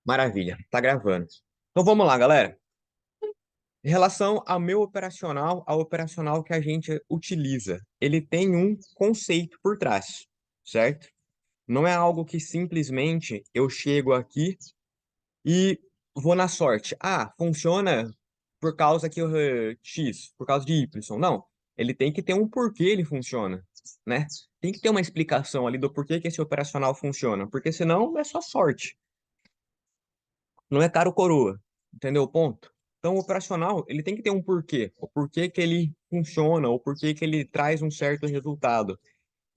Maravilha, tá gravando. Então vamos lá, galera. Em relação ao meu operacional, ao operacional que a gente utiliza, ele tem um conceito por trás, certo? Não é algo que simplesmente eu chego aqui e vou na sorte. Ah, funciona por causa que eu X, por causa de Y. Não, ele tem que ter um porquê ele funciona, né? Tem que ter uma explicação ali do porquê que esse operacional funciona, porque senão é só sorte. Não é caro coroa, entendeu o ponto? Então, o operacional, ele tem que ter um porquê, o porquê que ele funciona, o porquê que ele traz um certo resultado.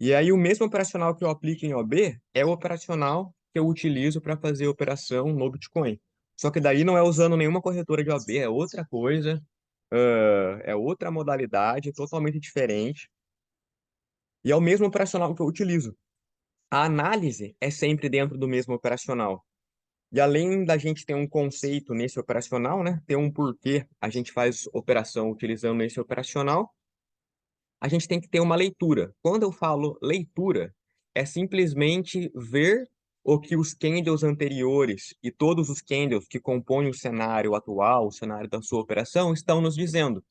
E aí, o mesmo operacional que eu aplico em OB é o operacional que eu utilizo para fazer operação no Bitcoin. Só que daí não é usando nenhuma corretora de OB, é outra coisa, é outra modalidade, totalmente diferente. E é o mesmo operacional que eu utilizo. A análise é sempre dentro do mesmo operacional. E além da gente ter um conceito nesse operacional, né, ter um porquê a gente faz operação utilizando esse operacional, a gente tem que ter uma leitura. Quando eu falo leitura, é simplesmente ver o que os candles anteriores e todos os candles que compõem o cenário atual, o cenário da sua operação, estão nos dizendo.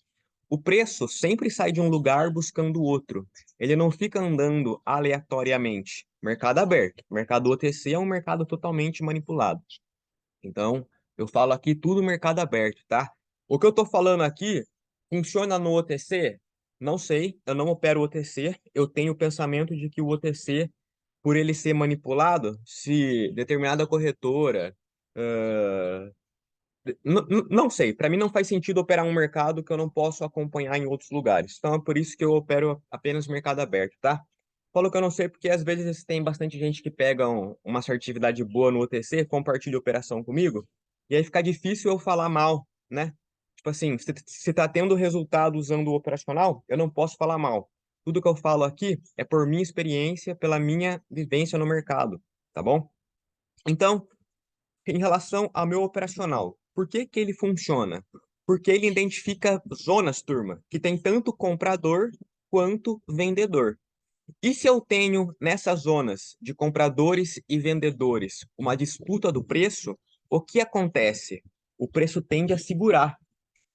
O preço sempre sai de um lugar buscando outro. Ele não fica andando aleatoriamente. Mercado aberto. Mercado OTC é um mercado totalmente manipulado. Então, eu falo aqui tudo mercado aberto, tá? O que eu tô falando aqui funciona no OTC? Não sei, eu não opero OTC. Eu tenho o pensamento de que o OTC, por ele ser manipulado, se determinada corretora. ah, não sei, para mim não faz sentido operar um mercado que eu não posso acompanhar em outros lugares. Então é por isso que eu opero apenas mercado aberto, tá? Falo que eu não sei porque às vezes tem bastante gente que pega uma assertividade boa no OTC, compartilha operação comigo, e aí fica difícil eu falar mal, né? Tipo assim, se tá tendo resultado usando o operacional, eu não posso falar mal. Tudo que eu falo aqui é por minha experiência, pela minha vivência no mercado, tá bom? Então, em relação ao meu operacional, por que que ele funciona? Porque ele identifica zonas, turma, que tem tanto comprador quanto vendedor. E se eu tenho nessas zonas de compradores e vendedores uma disputa do preço, o que acontece? O preço tende a segurar.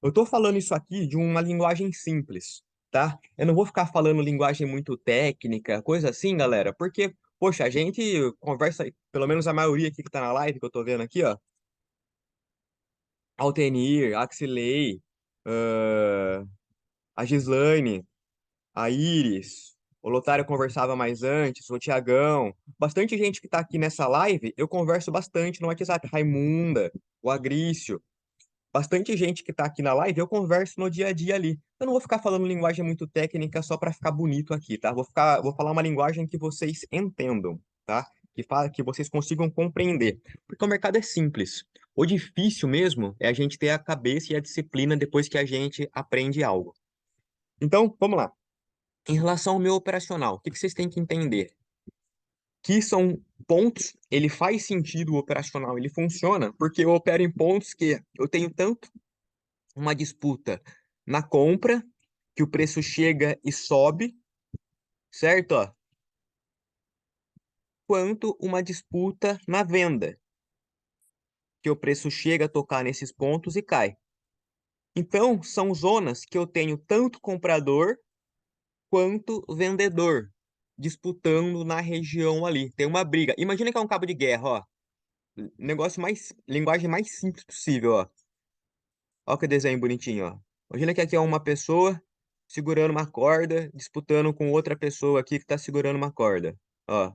Eu estou falando isso aqui de uma linguagem simples, tá? Eu não vou ficar falando linguagem muito técnica, coisa assim, galera, porque, poxa, a gente conversa, pelo menos a maioria aqui que está na live que eu estou vendo aqui, ó, Altenir, Axilei, ah, a Gislaine, a Iris, o Lotário conversava mais antes, o Tiagão, bastante gente que está aqui nessa live, eu converso bastante no WhatsApp, Raimunda, o Agrício, bastante gente que está aqui na live, eu converso no dia a dia ali. Eu não vou ficar falando linguagem muito técnica só para ficar bonito aqui, tá? Vou falar uma linguagem que vocês entendam, tá? Que vocês consigam compreender. Porque o mercado é simples. O difícil mesmo é a gente ter a cabeça e a disciplina depois que a gente aprende algo. Então, vamos lá. Em relação ao meu operacional, o que que vocês têm que entender? Que são pontos, ele faz sentido o operacional, ele funciona, porque eu opero em pontos que eu tenho tanto uma disputa na compra, que o preço chega e sobe, certo? Ó, quanto uma disputa na venda, que o preço chega a tocar nesses pontos e cai. Então, são zonas que eu tenho tanto comprador quanto vendedor disputando na região ali. Tem uma briga. Imagina que é um cabo de guerra, ó. Negócio mais, linguagem mais simples possível, ó. Ó que desenho bonitinho, ó. Imagina que aqui é uma pessoa segurando uma corda, disputando com outra pessoa aqui que tá segurando uma corda. Ó,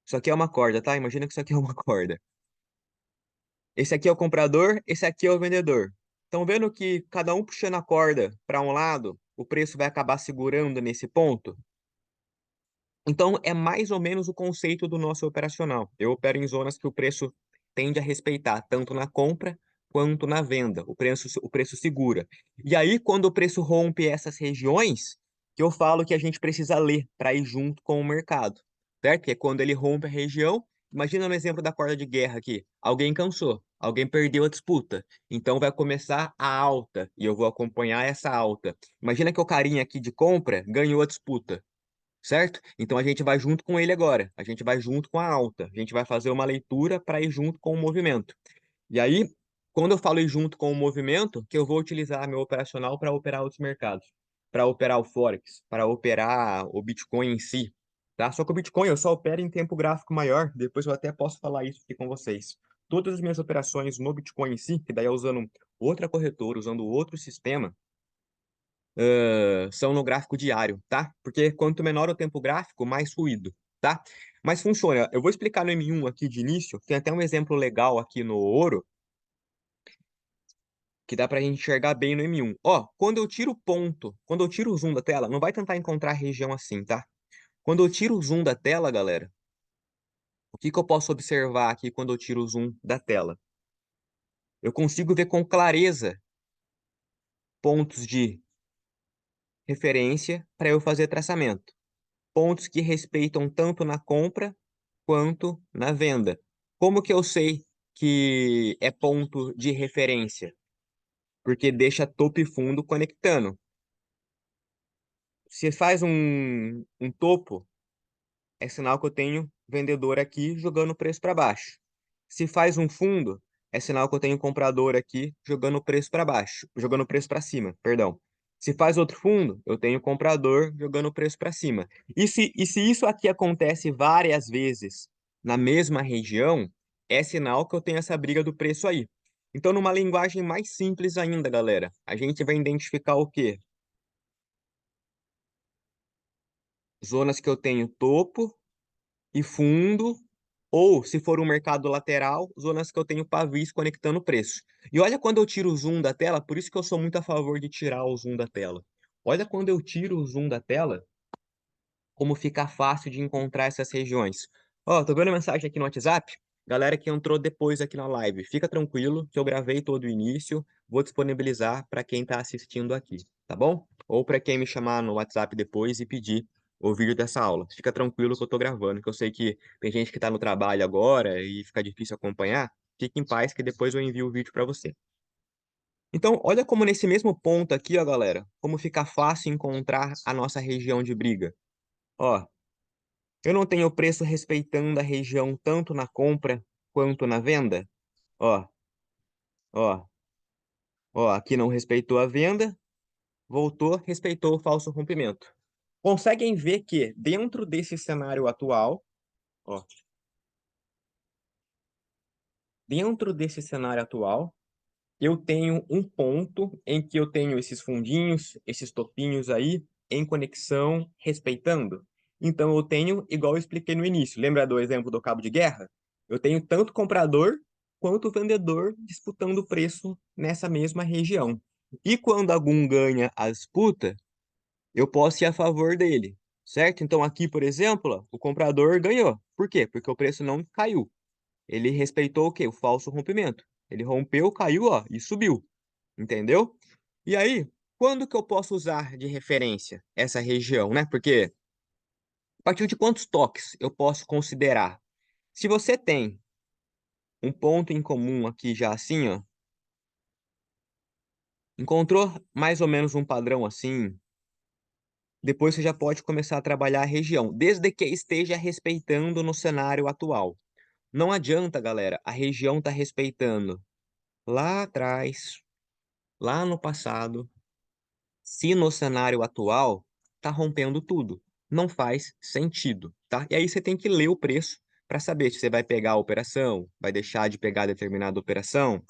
isso aqui é uma corda, tá? Imagina que isso aqui é uma corda. Esse aqui é o comprador, esse aqui é o vendedor. Estão vendo que cada um puxando a corda para um lado, o preço vai acabar segurando nesse ponto? Então, é mais ou menos o conceito do nosso operacional. Eu opero em zonas que o preço tende a respeitar, tanto na compra quanto na venda. O preço segura. E aí, quando o preço rompe essas regiões, que eu falo que a gente precisa ler para ir junto com o mercado, certo? Que é quando ele rompe a região. Imagina no exemplo da corda de guerra aqui. Alguém cansou, alguém perdeu a disputa. Então vai começar a alta e eu vou acompanhar essa alta. Imagina que o carinha aqui de compra ganhou a disputa, certo? Então a gente vai junto com ele agora, a gente vai junto com a alta, a gente vai fazer uma leitura para ir junto com o movimento. E aí, quando eu falo ir junto com o movimento, que eu vou utilizar meu operacional para operar outros mercados, para operar o Forex, para operar o Bitcoin em si, tá? Só que o Bitcoin eu só opero em tempo gráfico maior, depois eu até posso falar isso aqui com vocês. Todas as minhas operações no Bitcoin em si, que daí é usando outra corretora, usando outro sistema, são no gráfico diário, tá? Porque quanto menor o tempo gráfico, mais fluido, tá? Mas funciona. Eu vou explicar no M1 aqui de início, tem até um exemplo legal aqui no ouro, que dá pra gente enxergar bem no M1. Ó, quando eu tiro o ponto, quando eu tiro o zoom da tela, não vai tentar encontrar a região assim, tá? Quando eu tiro o zoom da tela, galera, o que que eu posso observar aqui quando eu tiro o zoom da tela? Eu consigo ver com clareza pontos de referência para eu fazer traçamento. Pontos que respeitam tanto na compra quanto na venda. Como que eu sei que é ponto de referência? Porque deixa topo e fundo conectando. Se faz um topo, é sinal que eu tenho vendedor aqui jogando o preço para baixo. Se faz um fundo, é sinal que eu tenho comprador aqui jogando o preço para baixo, jogando o preço para cima, perdão. Se faz outro fundo, eu tenho comprador jogando o preço para cima. E se isso aqui acontece várias vezes na mesma região, é sinal que eu tenho essa briga do preço aí. Então, numa linguagem mais simples ainda, galera, a gente vai identificar o quê? Zonas que eu tenho topo e fundo, ou, se for um mercado lateral, zonas que eu tenho pavis conectando o preço. E olha quando eu tiro o zoom da tela, por isso que eu sou muito a favor de tirar o zoom da tela. Olha quando eu tiro o zoom da tela, como fica fácil de encontrar essas regiões. Ó, tô vendo mensagem aqui no WhatsApp, galera que entrou depois aqui na live. Fica tranquilo que eu gravei todo o início, vou disponibilizar para quem está assistindo aqui, tá bom? Ou para quem me chamar no WhatsApp depois e pedir o vídeo dessa aula. Fica tranquilo que eu tô gravando, que eu sei que tem gente que está no trabalho agora e fica difícil acompanhar. Fique em paz que depois eu envio o vídeo para você. Então, olha como nesse mesmo ponto aqui, ó, galera, como fica fácil encontrar a nossa região de briga. Ó, eu não tenho preço respeitando a região tanto na compra quanto na venda? Ó, ó, ó, aqui não respeitou a venda, voltou, respeitou o falso rompimento. Conseguem ver que dentro desse cenário atual, ó, dentro desse cenário atual, eu tenho um ponto em que eu tenho esses fundinhos, esses topinhos aí, em conexão, respeitando. Então eu tenho, igual eu expliquei no início, lembra do exemplo do cabo de guerra? Eu tenho tanto comprador quanto vendedor disputando o preço nessa mesma região. E quando algum ganha a disputa, eu posso ir a favor dele, certo? Então aqui, por exemplo, ó, o comprador ganhou. Por quê? Porque o preço não caiu. Ele respeitou o quê? O falso rompimento. Ele rompeu, caiu, ó, e subiu. Entendeu? E aí, quando que eu posso usar de referência essa região, né? Porque a partir de quantos toques eu posso considerar? Se você tem um ponto em comum aqui já assim, ó, encontrou mais ou menos um padrão assim, depois você já pode começar a trabalhar a região, desde que esteja respeitando no cenário atual. Não adianta, galera, a região tá respeitando lá atrás, lá no passado, se no cenário atual tá rompendo tudo. Não faz sentido, tá? E aí você tem que ler o preço para saber se você vai pegar a operação, vai deixar de pegar determinada operação.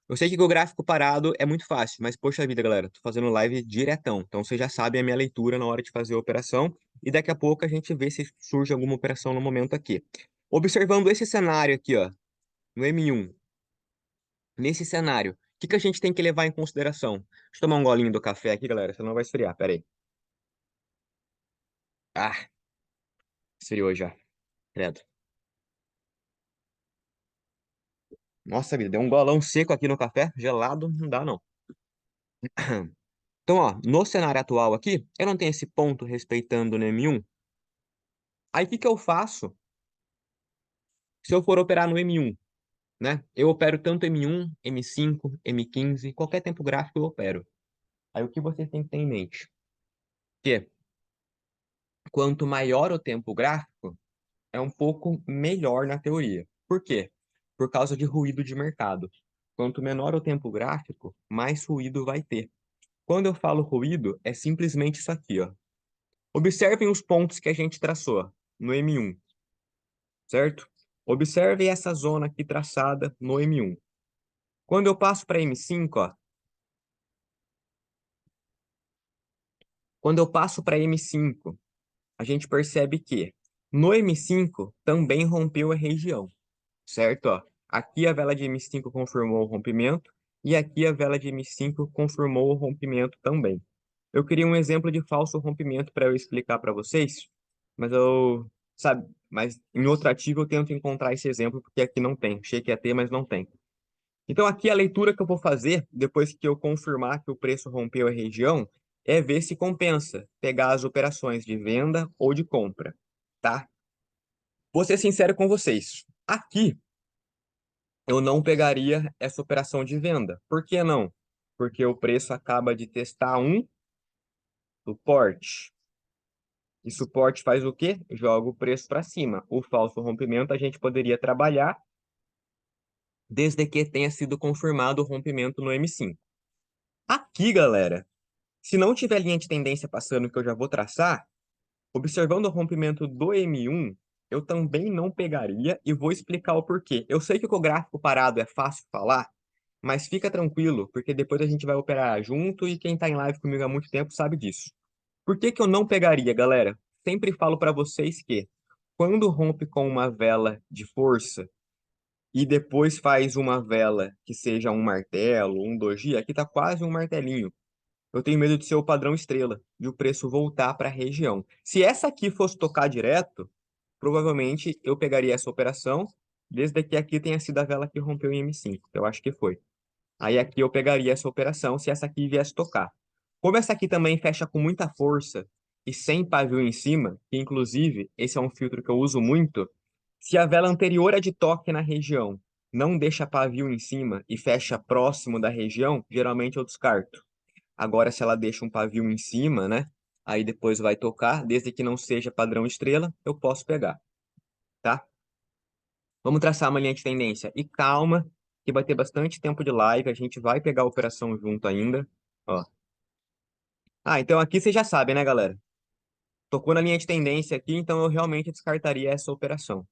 Eu sei que com o gráfico parado é muito fácil, mas poxa vida, galera, tô fazendo live diretão. Então você já sabe a minha leitura na hora de fazer a operação e daqui a pouco a gente vê se surge alguma operação no momento aqui. Observando esse cenário aqui, ó, no M1, nesse cenário, o que que a gente tem que levar em consideração? Deixa eu tomar um golinho do café aqui, galera, senão vai esfriar. Pera aí. Ah, esfriou já. Credo. Nossa vida, deu um golão seco aqui no café, gelado, não dá não. Então, ó, no cenário atual aqui, eu não tenho esse ponto respeitando o M1. Aí o que que eu faço se eu for operar no M1, né? Eu opero tanto M1, M5, M15, qualquer tempo gráfico eu opero. Aí o que vocês têm que ter em mente? Que quanto maior o tempo gráfico, é um pouco melhor na teoria. Por quê? Por causa de ruído de mercado. Quanto menor o tempo gráfico, mais ruído vai ter. Quando eu falo ruído, é simplesmente isso aqui, ó. Observem os pontos que a gente traçou no M1, certo? Observem essa zona aqui traçada no M1. Quando eu passo para M5, ó, quando eu passo para M5, a gente percebe que no M5 também rompeu a região, certo? Ó, aqui a vela de M5 confirmou o rompimento e aqui a vela de M5 confirmou o rompimento também. Eu queria um exemplo de falso rompimento para eu explicar para vocês, mas mas em outro ativo eu tento encontrar esse exemplo porque aqui não tem. Achei que ia ter, mas não tem. Então aqui a leitura que eu vou fazer depois que eu confirmar que o preço rompeu a região é ver se compensa pegar as operações de venda ou de compra, tá? Vou ser sincero com vocês. Aqui eu não pegaria essa operação de venda. Por que não? Porque o preço acaba de testar um suporte. E suporte faz o quê? Joga o preço para cima. O falso rompimento a gente poderia trabalhar desde que tenha sido confirmado o rompimento no M5. Aqui, galera, se não tiver linha de tendência passando que eu já vou traçar, observando o rompimento do M1, eu também não pegaria e vou explicar o porquê. Eu sei que com o gráfico parado é fácil falar, mas fica tranquilo, porque depois a gente vai operar junto e quem está em live comigo há muito tempo sabe disso. Por que que eu não pegaria, galera? Sempre falo para vocês que quando rompe com uma vela de força e depois faz uma vela que seja um martelo, um doji, aqui tá quase um martelinho. Eu tenho medo de ser o padrão estrela, de o preço voltar para a região. Se essa aqui fosse tocar direto, provavelmente eu pegaria essa operação, desde que aqui tenha sido a vela que rompeu em M5, que eu acho que foi. Aí aqui eu pegaria essa operação se essa aqui viesse tocar. Como essa aqui também fecha com muita força e sem pavio em cima, que inclusive esse é um filtro que eu uso muito, se a vela anterior é de toque na região não deixa pavio em cima e fecha próximo da região, geralmente eu descarto. Agora, se ela deixa um pavio em cima, né? Aí depois vai tocar, desde que não seja padrão estrela, eu posso pegar, tá? Vamos traçar uma linha de tendência. E calma, que vai ter bastante tempo de live, a gente vai pegar a operação junto ainda. Ó. Ah, então aqui você já sabe, né, galera? Tocou na linha de tendência aqui, então eu realmente descartaria essa operação.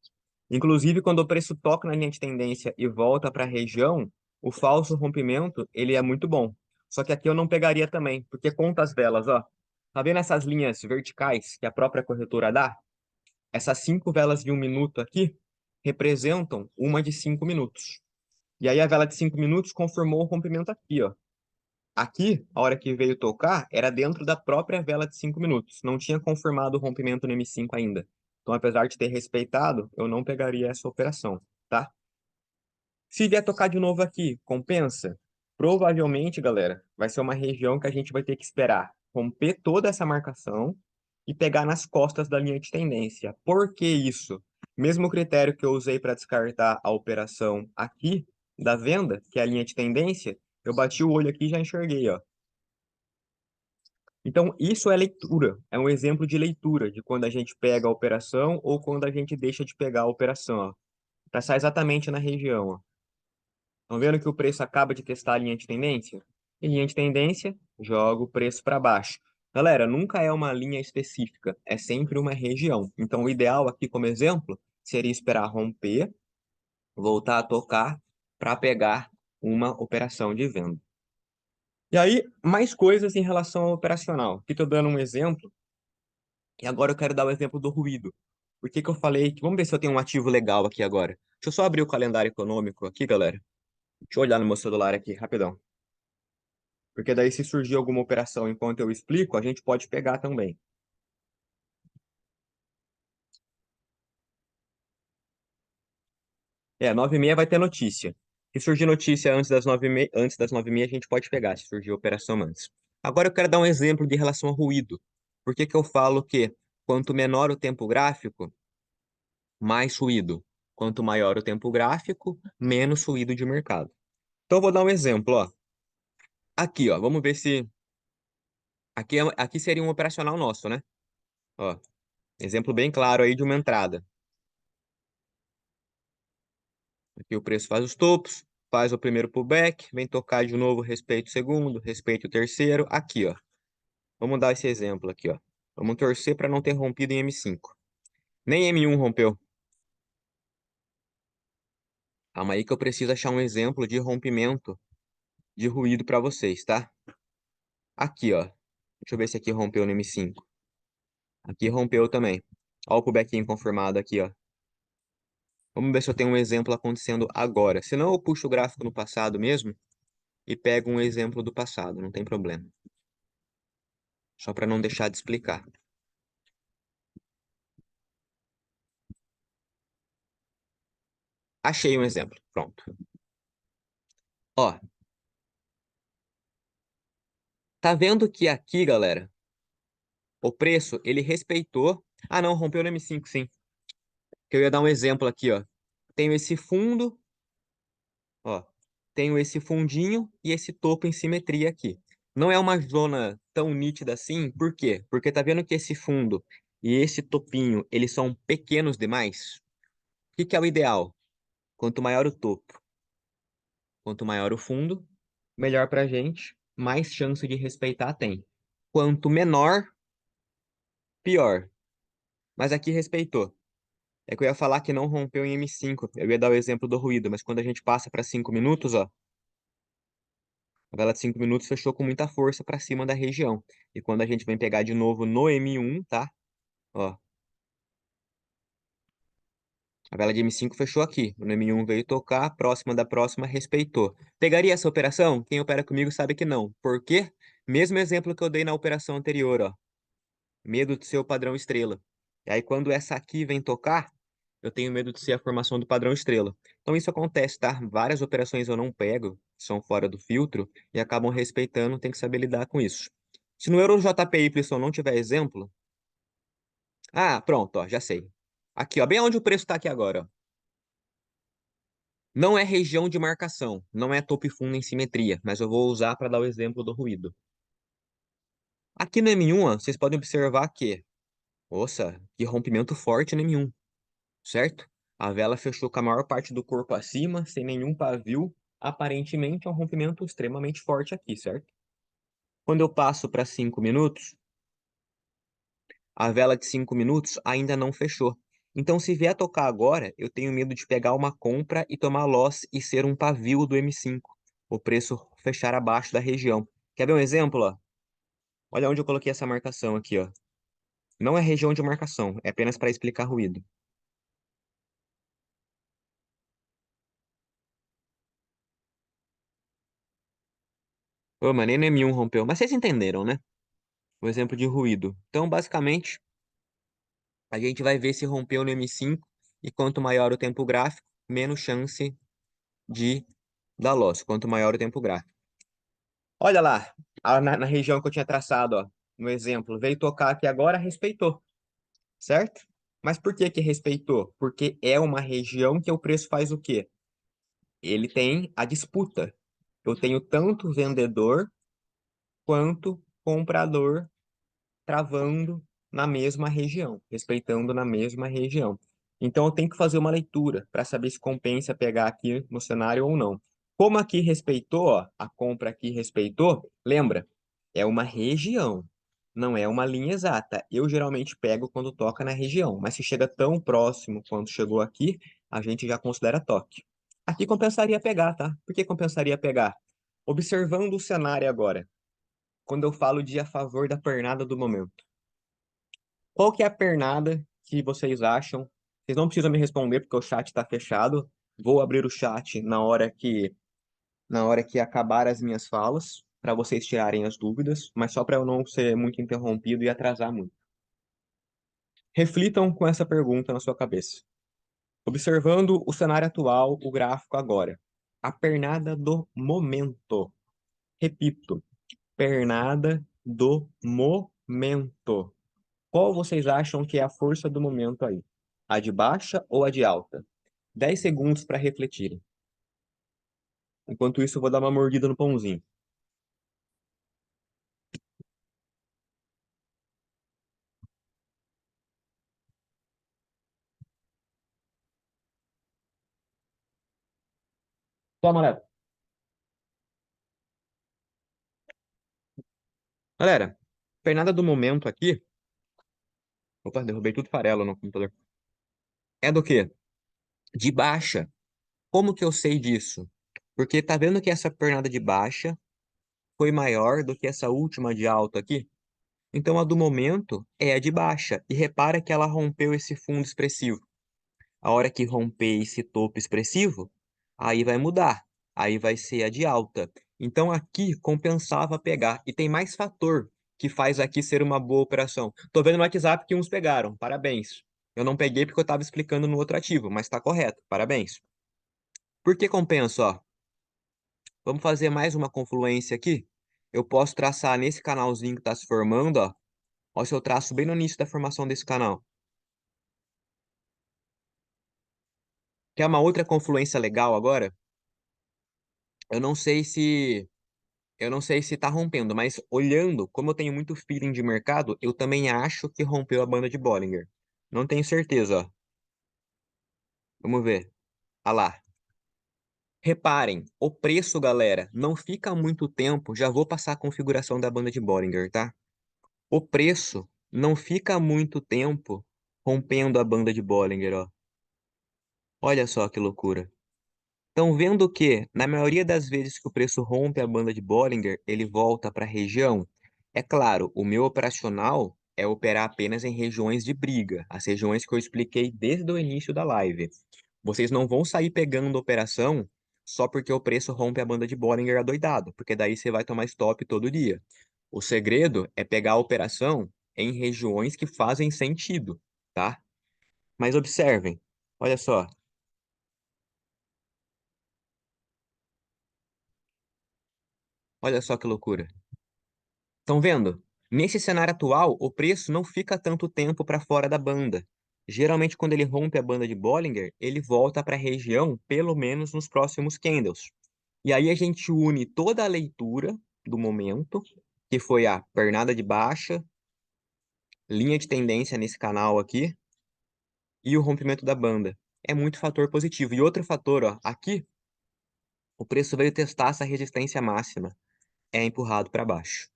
Inclusive, quando o preço toca na linha de tendência e volta para a região, o falso rompimento, ele é muito bom. Só que aqui eu não pegaria também, porque conta as velas, ó. Tá vendo essas linhas verticais que a própria corretora dá? Essas 5 velas de 1 minuto aqui representam uma de 5 minutos. E aí a vela de 5 minutos confirmou o rompimento aqui, ó. Aqui, a hora que veio tocar, era dentro da própria vela de 5 minutos. Não tinha confirmado o rompimento no M5 ainda. Então, apesar de ter respeitado, eu não pegaria essa operação, tá? Se vier tocar de novo aqui, compensa? Provavelmente, galera, vai ser uma região que a gente vai ter que esperar romper toda essa marcação e pegar nas costas da linha de tendência. Por que isso? Mesmo critério que eu usei para descartar a operação aqui da venda, que é a linha de tendência, eu bati o olho aqui e já enxerguei, ó. Então, isso é leitura, é um exemplo de leitura, de quando a gente pega a operação ou quando a gente deixa de pegar a operação, ó. Traçar exatamente na região, ó. Estão vendo que o preço acaba de testar a linha de tendência? E linha de tendência, joga o preço para baixo. Galera, nunca é uma linha específica, é sempre uma região. Então, o ideal aqui, como exemplo, seria esperar romper, voltar a tocar para pegar uma operação de venda. E aí, mais coisas em relação ao operacional. Aqui estou dando um exemplo, e agora eu quero dar o exemplo do ruído. Por que que eu falei que... Vamos ver se eu tenho um ativo legal aqui agora. Deixa eu só abrir o calendário econômico aqui, galera. Deixa eu olhar no meu celular aqui, rapidão. Porque daí, se surgir alguma operação enquanto eu explico, a gente pode pegar também. É, 9h30 vai ter notícia. Se surgir notícia antes das 9h30, a gente pode pegar, se surgir operação antes. Agora eu quero dar um exemplo de relação ao ruído. Por que que eu falo que quanto menor o tempo gráfico, mais ruído? Quanto maior o tempo gráfico, menos ruído de mercado. Então eu vou dar um exemplo, ó. Aqui, ó, vamos ver se... Aqui seria um operacional nosso, né? Ó. Exemplo bem claro aí de uma entrada. Aqui o preço faz os topos, faz o primeiro pullback, vem tocar de novo, respeita o segundo, respeita o terceiro. Aqui, ó. Vamos dar esse exemplo aqui, ó. Vamos torcer para não ter rompido em M5. Nem M1 rompeu. Calma aí que eu preciso achar um exemplo de rompimento de ruído para vocês, tá? Aqui, ó. Deixa eu ver se aqui rompeu no M5. Aqui rompeu também. Ó o pullbackinho confirmado aqui, ó. Vamos ver se eu tenho um exemplo acontecendo agora. Se não, eu puxo o gráfico no passado mesmo e pego um exemplo do passado, não tem problema. Só para não deixar de explicar. Achei um exemplo. Pronto. Ó, tá vendo que aqui, galera, o preço, ele respeitou... Ah, não, rompeu no M5, sim. Que eu ia dar um exemplo aqui, ó. Tenho esse fundo, ó. Tenho esse fundinho e esse topo em simetria aqui. Não é uma zona tão nítida assim, por quê? Porque tá vendo que esse fundo e esse topinho, eles são pequenos demais? O que que é o ideal? Quanto maior o topo, quanto maior o fundo, melhor pra gente, mais chance de respeitar tem. Quanto menor, pior. Mas aqui respeitou. É que eu ia falar que não rompeu em M5. Eu ia dar o exemplo do ruído, mas quando a gente passa para 5 minutos, ó, a vela de 5 minutos fechou com muita força para cima da região. E quando a gente vem pegar de novo no M1, tá? Ó, a vela de M5 fechou aqui. No M1 veio tocar, próxima da próxima respeitou. Pegaria essa operação? Quem opera comigo sabe que não. Por quê? Mesmo exemplo que eu dei na operação anterior, ó. Medo de ser o padrão estrela. E aí, quando essa aqui vem tocar, eu tenho medo de ser a formação do padrão estrela. Então, isso acontece, tá? Várias operações eu não pego, são fora do filtro, e acabam respeitando, tem que saber lidar com isso. Se no Euro JPY não tiver exemplo... Ah, pronto, ó, já sei. Aqui, ó, bem onde o preço está aqui agora, ó. Não é região de marcação, não é topo e fundo em simetria, mas eu vou usar para dar o exemplo do ruído. Aqui no M1, ó, vocês podem observar que, nossa, que rompimento forte no M1. Certo? A vela fechou com a maior parte do corpo acima, sem nenhum pavio. Aparentemente é um rompimento extremamente forte aqui, certo? Quando eu passo para 5 minutos, a vela de 5 minutos ainda não fechou. Então, se vier tocar agora, eu tenho medo de pegar uma compra e tomar loss e ser um pavio do M5. O preço fechar abaixo da região. Quer ver um exemplo, ó? Olha onde eu coloquei essa marcação aqui, ó. Não é região de marcação, é apenas para explicar ruído. Ô, mas nem no M1 rompeu. Mas vocês entenderam, né? O exemplo de ruído. Então, basicamente, a gente vai ver se rompeu no M5 e quanto maior o tempo gráfico, menos chance de dar loss, quanto maior o tempo gráfico. Olha lá, na região que eu tinha traçado, ó, no exemplo, veio tocar aqui agora, respeitou, certo? Mas por que que respeitou? Porque é uma região que o preço faz o quê? Ele tem a disputa. Eu tenho tanto vendedor quanto comprador travando na mesma região, respeitando na mesma região. Então eu tenho que fazer uma leitura para saber se compensa pegar aqui no cenário ou não. Como aqui respeitou, ó, a compra aqui respeitou, lembra? É uma região, não é uma linha exata. Eu geralmente pego quando toca na região, mas se chega tão próximo quanto chegou aqui, a gente já considera toque. Aqui compensaria pegar, tá? Por que compensaria pegar? Observando o cenário agora, quando eu falo de a favor da pernada do momento. Qual que é a pernada que vocês acham? Vocês não precisam me responder porque o chat está fechado. Vou abrir o chat na hora que acabar as minhas falas, para vocês tirarem as dúvidas, mas só para eu não ser muito interrompido e atrasar muito. Reflitam com essa pergunta na sua cabeça. Observando o cenário atual, o gráfico agora. A pernada do momento. Repito, pernada do momento. Qual vocês acham que é a força do momento aí? A de baixa ou a de alta? 10 segundos para refletirem. Enquanto isso, eu vou dar uma mordida no pãozinho. Toma, Léo. Galera, pernada do momento aqui. Opa, derrubei tudo farelo no computador. É do quê? De baixa. Como que eu sei disso? Porque tá vendo que essa pernada de baixa foi maior do que essa última de alta aqui? Então a do momento é a de baixa. E repara que ela rompeu esse fundo expressivo. A hora que romper esse topo expressivo, aí vai mudar. Aí vai ser a de alta. Então aqui compensava pegar. E tem mais fator que faz aqui ser uma boa operação. Tô vendo no WhatsApp que uns pegaram. Parabéns. Eu não peguei porque eu estava explicando no outro ativo, mas está correto. Parabéns. Por que compensa, ó? Vamos fazer mais uma confluência aqui. Eu posso traçar nesse canalzinho que está se formando, ó. Ó, se eu traço bem no início da formação desse canal. Quer uma outra confluência legal agora? Eu não sei se Eu não sei se tá rompendo, mas olhando, como eu tenho muito feeling de mercado, eu também acho que rompeu a banda de Bollinger. Não tenho certeza, ó. Vamos ver. Ah lá. Reparem, o preço, galera, não fica muito tempo. Já vou passar a configuração da banda de Bollinger, tá? O preço não fica muito tempo rompendo a banda de Bollinger, ó. Olha só que loucura. Estão vendo que, na maioria das vezes que o preço rompe a banda de Bollinger, ele volta para a região? É claro, o meu operacional é operar apenas em regiões de briga, as regiões que eu expliquei desde o início da live. Vocês não vão sair pegando operação só porque o preço rompe a banda de Bollinger adoidado, porque daí você vai tomar stop todo dia. O segredo é pegar a operação em regiões que fazem sentido, tá? Mas observem, olha só, olha só que loucura. Estão vendo? Nesse cenário atual, o preço não fica tanto tempo para fora da banda. Geralmente, quando ele rompe a banda de Bollinger, ele volta para a região, pelo menos nos próximos candles. E aí a gente une toda a leitura do momento, que foi a pernada de baixa, linha de tendência nesse canal aqui, e o rompimento da banda. É muito fator positivo. E outro fator, ó, aqui, o preço veio testar essa resistência máxima. É empurrado para baixo.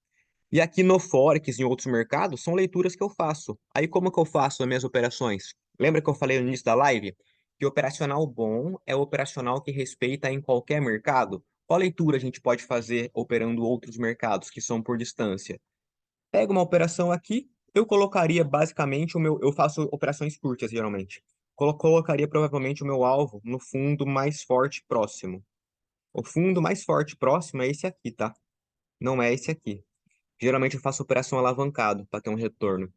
E aqui no Forex, em outros mercados, são leituras que eu faço. Aí como que eu faço as minhas operações? Lembra que eu falei no início da live? Que operacional bom é o operacional que respeita em qualquer mercado? Qual leitura a gente pode fazer operando outros mercados que são por distância? Pega uma operação aqui, eu colocaria basicamente o meu... Eu faço operações curtas, geralmente. Colocaria provavelmente o meu alvo no fundo mais forte próximo. O fundo mais forte próximo é esse aqui, tá? Não é esse aqui. Geralmente eu faço operação alavancado para ter um retorno.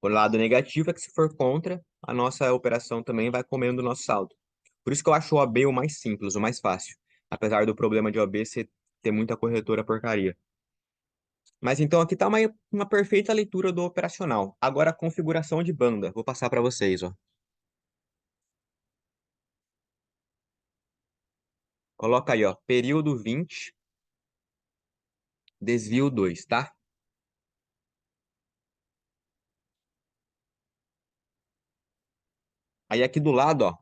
O lado negativo é que se for contra, a nossa operação também vai comendo o nosso saldo. Por isso que eu acho o OB o mais simples, o mais fácil. Apesar do problema de OB ser ter muita corretora porcaria. Mas então aqui está uma perfeita leitura do operacional. Agora a configuração de banda. Vou passar para vocês, ó. Coloca aí, ó, período 20, desvio 2, tá? Aí aqui do lado, ó,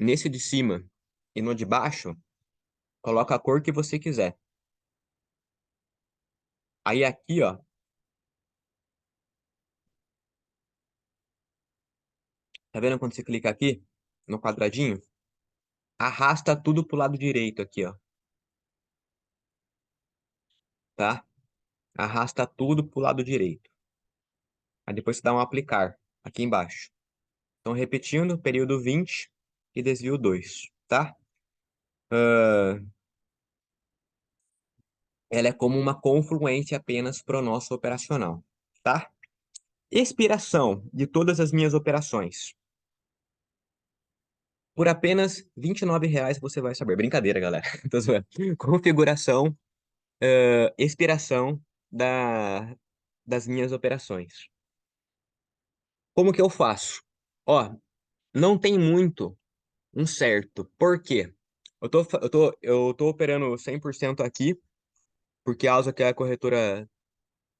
nesse de cima e no de baixo, coloca a cor que você quiser. Aí aqui, ó, tá vendo quando você clica aqui no quadradinho? Arrasta tudo pro lado direito aqui, ó, tá? Arrasta tudo pro lado direito. Aí depois você dá um aplicar aqui embaixo. Então, repetindo, período 20 e desvio 2, tá? Ah, ela é como uma confluência apenas pro nosso operacional, tá? Expiração de todas as minhas operações. Por apenas R$ 29 você vai saber. Brincadeira, galera. Tô zoando. Configuração, expiração das minhas operações. Como que eu faço? Ó, não tem muito um certo. Por quê? Eu tô operando 100% aqui, porque a causa que a corretora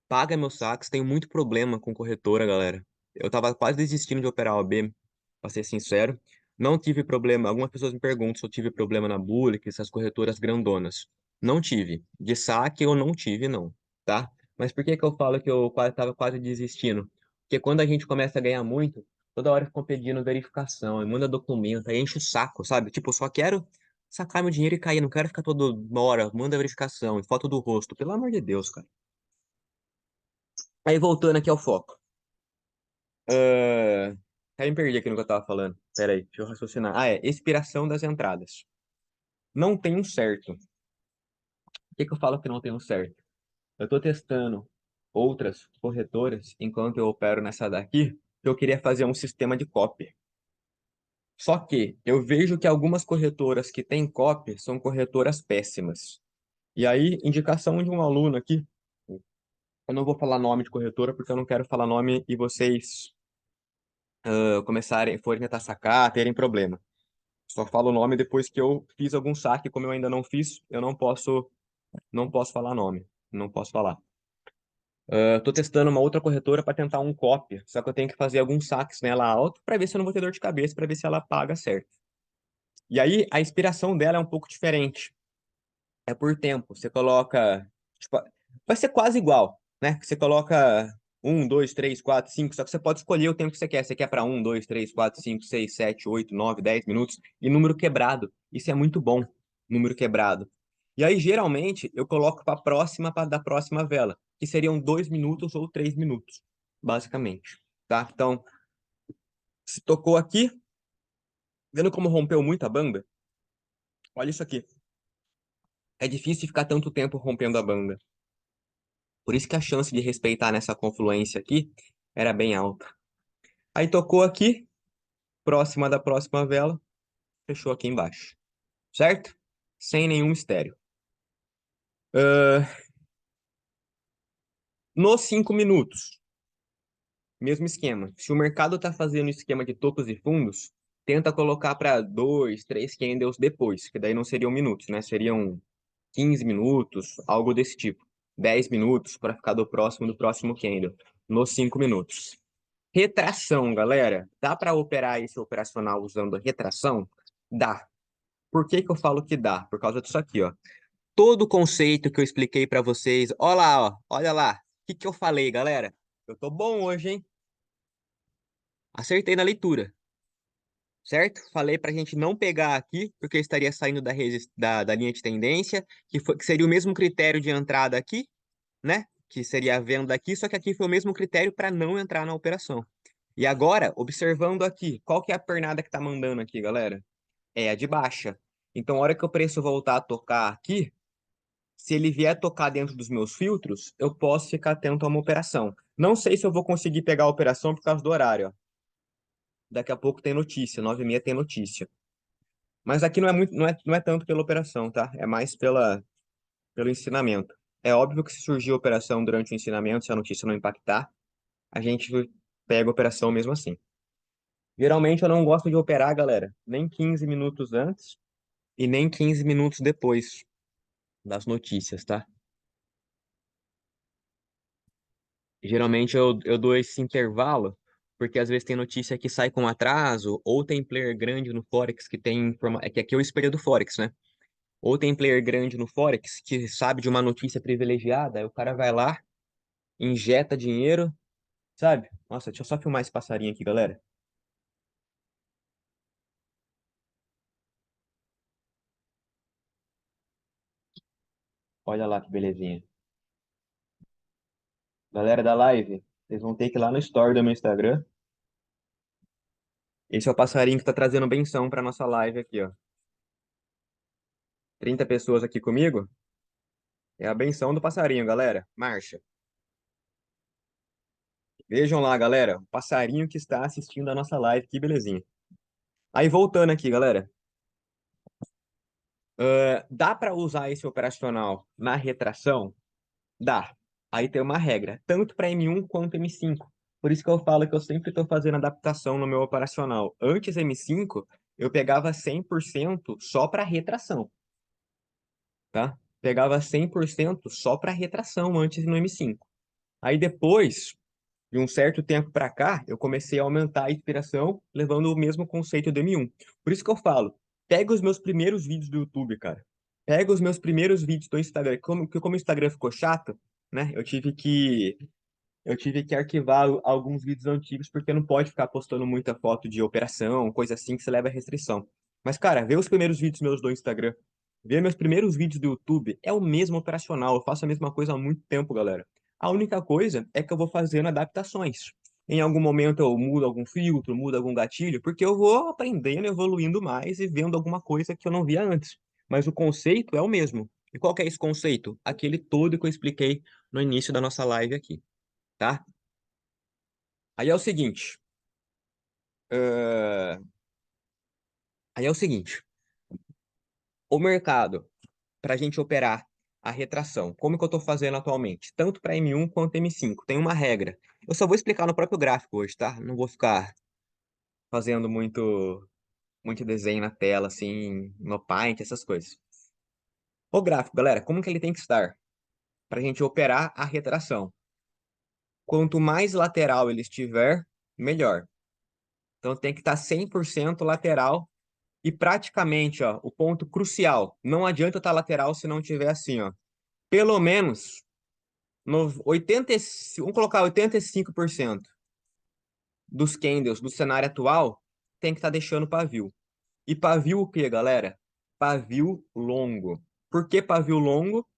paga meus saques. Tenho muito problema com corretora, galera. Eu tava quase desistindo de operar OB, pra ser sincero. Não tive problema. Algumas pessoas me perguntam se eu tive problema na Bullock, essas corretoras grandonas. Não tive. De saque eu não tive, não, tá? Mas por que que eu falo que eu quase tava quase desistindo? Porque quando a gente começa a ganhar muito, toda hora ficam pedindo verificação, aí manda documento, aí enche o saco, sabe? Tipo, eu só quero sacar meu dinheiro e cair, não quero ficar toda hora, manda verificação e foto do rosto. Pelo amor de Deus, cara. Aí voltando aqui ao foco. Ah, Aí me perdi aqui no que eu tava falando. Pera aí, deixa eu raciocinar. Ah, é, expiração das entradas. Não tem um certo. Por que que eu falo que não tem um certo? Eu tô testando outras corretoras enquanto eu opero nessa daqui, que eu queria fazer um sistema de cópia. Só que eu vejo que algumas corretoras que têm cópia são corretoras péssimas. E aí, indicação de um aluno aqui, eu não vou falar nome de corretora porque eu não quero falar nome e vocês começarem, forem tentar sacar, terem problema. Só falo o nome depois que eu fiz algum saque, como eu ainda não fiz, eu não posso falar nome, não posso falar. Tô testando uma outra corretora para tentar um copy, só que eu tenho que fazer alguns saques nela alto para ver se eu não vou ter dor de cabeça, para ver se ela paga certo. E aí a inspiração dela é um pouco diferente. É por tempo. Você coloca, tipo, vai ser quase igual, né? Você coloca 1, 2, 3, 4, 5, só que você pode escolher o tempo que você quer. Você quer para 1, 2, 3, 4, 5, 6, 7, 8, 9, 10 minutos e número quebrado. Isso é muito bom, número quebrado. E aí, geralmente, eu coloco para próxima da próxima vela, que seriam 2 minutos ou 3 minutos, basicamente. Tá? Então, se tocou aqui, vendo como rompeu muito a banda, olha isso aqui. É difícil ficar tanto tempo rompendo a banda. Por isso que a chance de respeitar nessa confluência aqui era bem alta. Aí tocou aqui, próxima da próxima vela, fechou aqui embaixo. Certo? Sem nenhum mistério. Ah, nos 5 minutos, mesmo esquema. Se o mercado está fazendo esquema de topos e fundos, tenta colocar para 2, 3 candles depois, que daí não seriam minutos, né? Seriam 15 minutos, algo desse tipo. 10 minutos para ficar do próximo candle. Nos 5 minutos. Retração, galera. Dá para operar esse operacional usando retração? Dá. Por que que eu falo que dá? Por causa disso aqui, ó. Todo o conceito que eu expliquei para vocês, olha lá, ó. Olha lá. O que que eu falei, galera? Eu tô bom hoje, hein? Acertei na leitura, certo? Falei pra gente não pegar aqui, porque estaria saindo da linha de tendência, que seria o mesmo critério de entrada aqui, né? Que seria a venda aqui, só que aqui foi o mesmo critério para não entrar na operação. E agora, observando aqui, qual que é a pernada que tá mandando aqui, galera? É a de baixa. Então, a hora que o preço voltar a tocar aqui, se ele vier tocar dentro dos meus filtros, eu posso ficar atento a uma operação. Não sei se eu vou conseguir pegar a operação por causa do horário, ó. Daqui a pouco tem notícia, 9h30 tem notícia. Mas aqui não é muito, não é tanto pela operação, tá? É mais pelo ensinamento. É óbvio que se surgir operação durante o ensinamento, se a notícia não impactar, a gente pega a operação mesmo assim. Geralmente eu não gosto de operar, galera, nem 15 minutos antes e nem 15 minutos depois das notícias, tá? Geralmente eu dou esse intervalo, porque às vezes tem notícia que sai com atraso, ou tem player grande no Forex que tem é que aqui é o espelho do Forex, né? Ou tem player grande no Forex que sabe de uma notícia privilegiada, aí o cara vai lá, injeta dinheiro, sabe? Nossa, deixa eu só filmar esse passarinho aqui, galera. Olha lá que belezinha. Galera da live, vocês vão ter que ir lá no story do meu Instagram. Esse é o passarinho que tá trazendo benção pra nossa live aqui, ó. 30 pessoas aqui comigo. É a benção do passarinho, galera. Marcha. Vejam lá, galera. O passarinho que está assistindo a nossa live. Que belezinha. Aí, voltando aqui, galera. Dá para usar esse operacional na retração? Dá. Aí tem uma regra, tanto para M1 quanto M5. Por isso que eu falo que eu sempre estou fazendo adaptação no meu operacional. Antes M5, eu pegava 100% só para retração, tá? Pegava 100% só para retração antes no M5. Aí depois De um certo tempo para cá, eu comecei a aumentar a inspiração, levando o mesmo conceito do M1. Por isso que eu falo, pega os meus primeiros vídeos do YouTube, cara. Pega os meus primeiros vídeos do Instagram. Como o Instagram ficou chato, né? Eu tive que arquivar alguns vídeos antigos, porque não pode ficar postando muita foto de operação, coisa assim que se leva a restrição. Mas, cara, vê os primeiros vídeos meus do Instagram. Vê meus primeiros vídeos do YouTube. É o mesmo operacional. Eu faço a mesma coisa há muito tempo, galera. A única coisa é que eu vou fazendo adaptações. Em algum momento eu mudo algum filtro, mudo algum gatilho, porque eu vou aprendendo, evoluindo mais e vendo alguma coisa que eu não via antes. Mas o conceito é o mesmo. E qual que é esse conceito? Aquele todo que eu expliquei no início da nossa live aqui, tá? Aí é o seguinte, eh, aí é o seguinte, o mercado, para a gente operar a retração, como que eu estou fazendo atualmente? Tanto para M1 quanto M5, tem uma regra. Eu só vou explicar no próprio gráfico hoje, tá? Não vou ficar fazendo muito desenho na tela, assim, no Paint, essas coisas. O gráfico, galera, como que ele tem que estar? Para a gente operar a retração. Quanto mais lateral ele estiver, melhor. Então tem que estar 100% lateral. E praticamente, ó, o ponto crucial, não adianta estar lateral se não tiver assim, ó. Pelo menos no vamos colocar 85% dos candles do cenário atual tem que estar deixando pavio. E pavio o quê, galera? Pavio longo. Por que pavio longo?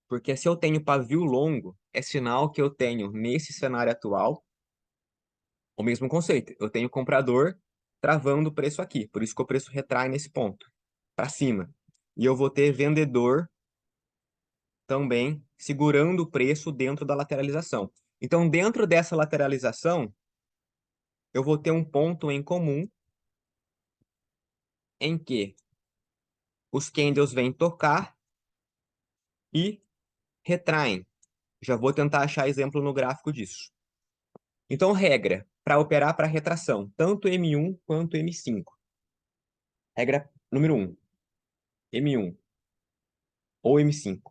Porque se eu tenho pavio longo, é sinal que eu tenho nesse cenário atual o mesmo conceito. Eu tenho comprador travando o preço aqui, por isso que o preço retrai nesse ponto, para cima. E eu vou ter vendedor também segurando o preço dentro da lateralização. Então, dentro dessa lateralização, eu vou ter um ponto em comum em que os candles vêm tocar e retraem. Já vou tentar achar exemplo no gráfico disso. Então, regra para operar para retração, tanto M1 quanto M5. Regra número 1, M1 ou M5.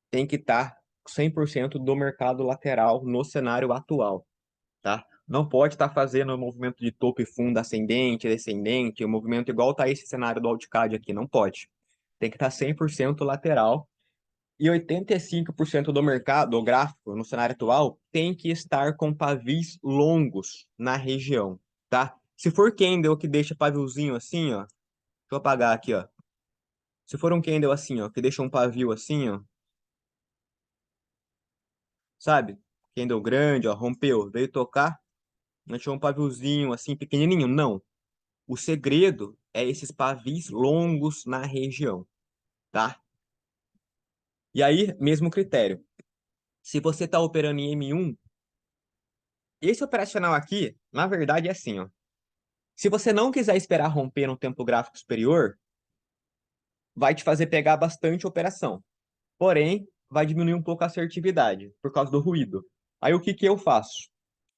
Tem que estar 100% do mercado lateral no cenário atual, tá? Não pode estar fazendo o movimento de topo e fundo ascendente, descendente, o movimento igual tá esse cenário do Altcad aqui, não pode. Tem que estar 100% lateral e 85% do mercado, do gráfico, no cenário atual, tem que estar com pavis longos na região, tá? Se for candle que deixa paviozinho assim, ó, deixa eu apagar aqui, ó. Se for um candle assim, ó, que deixa um pavio assim, ó, sabe? Candle grande, ó, rompeu, veio tocar, não tinha um paviozinho assim pequenininho, não. O segredo é esses pavis longos na região, tá? E aí, mesmo critério. Se você está operando em M1, esse operacional aqui, na verdade, é assim, ó. Se você não quiser esperar romper no tempo gráfico superior, vai te fazer pegar bastante operação. Porém, vai diminuir um pouco a assertividade por causa do ruído. Aí o que que eu faço?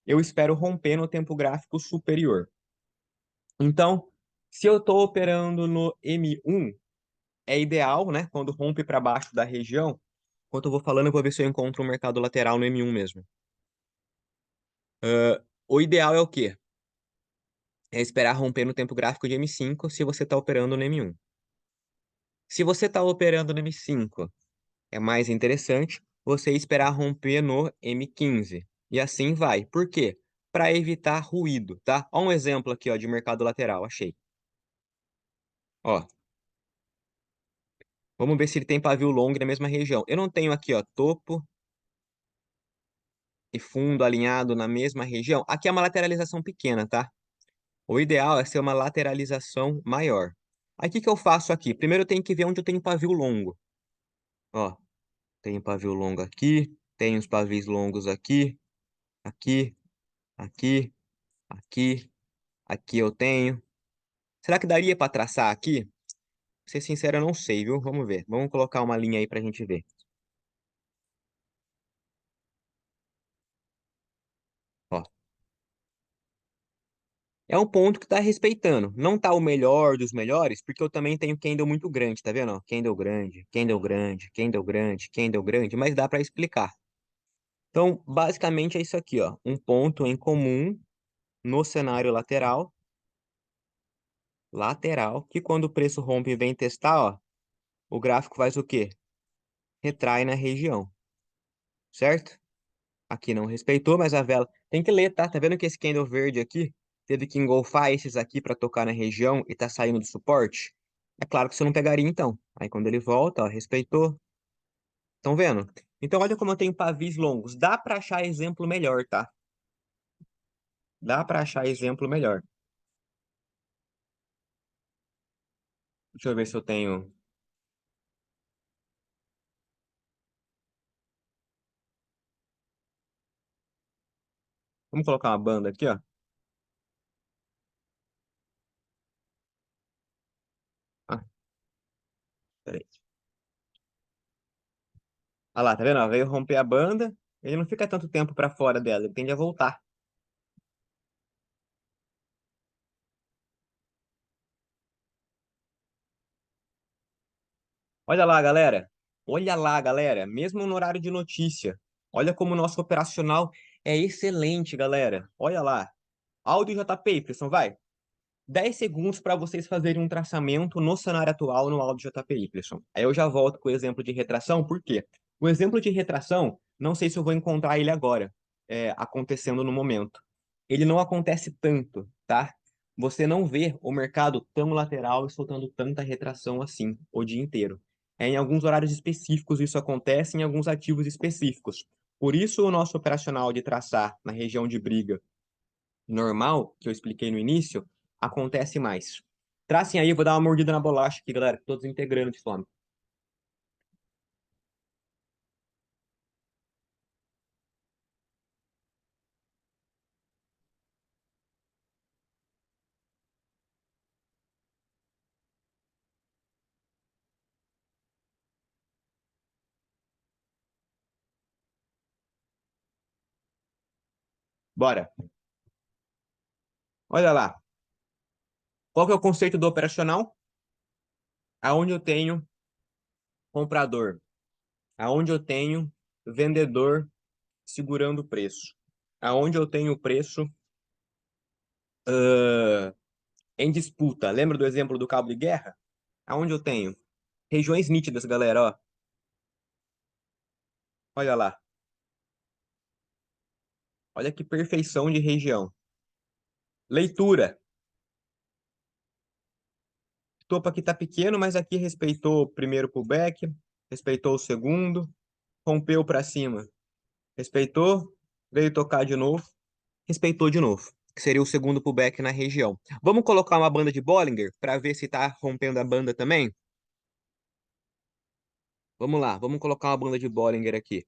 Eu espero romper no tempo gráfico superior. Então, se eu estou operando no M1, é ideal, né? Quando rompe para baixo da região. Enquanto eu vou falando, eu vou ver se eu encontro um mercado lateral no M1 mesmo. O ideal é o quê? É esperar romper no tempo gráfico de M5 se você está operando no M1. Se você está operando no M5, é mais interessante você esperar romper no M15. E assim vai. Por quê? Para evitar ruído, tá? Ó um exemplo aqui, ó, de mercado lateral, achei. Ó, vamos ver se ele tem pavio longo na mesma região. Eu não tenho aqui, ó, topo e fundo alinhado na mesma região. Aqui é uma lateralização pequena, tá? O ideal é ser uma lateralização maior. Aí o que que eu faço aqui? Primeiro eu tenho que ver onde eu tenho pavio longo. Ó, tenho pavio longo aqui, tenho os pavios longos aqui, aqui, aqui, aqui, aqui eu tenho. Será que daria para traçar aqui? Pra ser sincero, eu não sei, viu? Vamos ver. Vamos colocar uma linha aí pra gente ver. Ó, é um ponto que tá respeitando. Não tá o melhor dos melhores, porque eu também tenho candle muito grande, tá vendo? Ó, candle grande, candle grande, candle grande, candle grande, mas dá para explicar. Então, basicamente é isso aqui, ó. Um ponto em comum no cenário lateral, que quando o preço rompe e vem testar, ó, o gráfico faz o quê? Retrai na região, certo? Aqui não respeitou, mas a vela tem que ler, tá? Tá vendo que esse candle verde aqui teve que engolfar esses aqui para tocar na região e tá saindo do suporte? É claro que você não pegaria então. Aí quando ele volta, ó, respeitou. Estão vendo? Então olha como eu tenho pavis longos. Dá para achar exemplo melhor, tá? Dá para achar exemplo melhor. Deixa eu ver se eu tenho. Vamos colocar uma banda aqui, ó. Ah, peraí. Ah lá, tá vendo? Ó, veio romper a banda, ele não fica tanto tempo para fora dela, ele tende a voltar. Olha lá, galera. Olha lá, galera. Mesmo no horário de notícia. Olha como o nosso operacional é excelente, galera. Olha lá. Áudio JP, Epson, vai. 10 segundos para vocês fazerem um traçamento no cenário atual no áudio JPY. Aí eu já volto com o exemplo de retração, por quê? O exemplo de retração, não sei se eu vou encontrar ele agora, acontecendo no momento. Ele não acontece tanto, tá? Você não vê o mercado tão lateral e soltando tanta retração assim o dia inteiro. Em alguns horários específicos isso acontece, em alguns ativos específicos. Por isso, o nosso operacional de traçar na região de briga normal, que eu expliquei no início, acontece mais. Tracem aí, eu vou dar uma mordida na bolacha aqui, galera, que tô desintegrando de fome. Bora. Olha lá. Qual que é o conceito do operacional? Aonde eu tenho comprador, aonde eu tenho vendedor segurando o preço, aonde eu tenho o preço ah, em disputa. Lembra do exemplo do cabo de guerra? Aonde eu tenho regiões nítidas, galera, ó. Olha lá. Olha que perfeição de região. Leitura. Topo aqui tá pequeno, mas aqui respeitou o primeiro pullback, respeitou o segundo, rompeu para cima, respeitou, veio tocar de novo, respeitou de novo, que seria o segundo pullback na região. Vamos colocar uma banda de Bollinger para ver se tá rompendo a banda também? Vamos lá, vamos colocar uma banda de Bollinger aqui.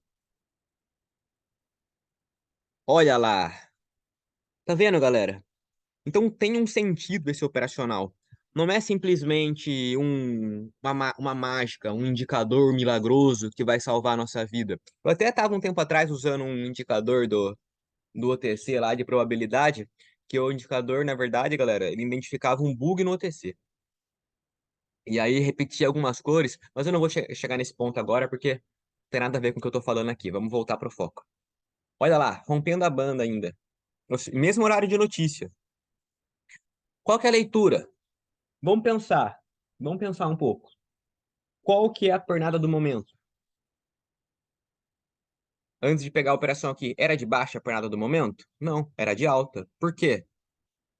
Olha lá. Tá vendo, galera? Então tem um sentido esse operacional. Não é simplesmente uma mágica, um indicador milagroso que vai salvar a nossa vida. Eu até estava um tempo atrás usando um indicador do OTC lá de probabilidade, que o indicador, na verdade, galera, ele identificava um bug no OTC. E aí repetia algumas cores, mas eu não vou chegar nesse ponto agora porque não tem nada a ver com o que eu estou falando aqui. Vamos voltar pro foco. Olha lá, rompendo a banda ainda. Mesmo horário de notícia. Qual que é a leitura? Vamos pensar. Vamos pensar um pouco. Qual que é a pernada do momento? Antes de pegar a operação aqui, era de baixa a pernada do momento? Não, era de alta. Por quê?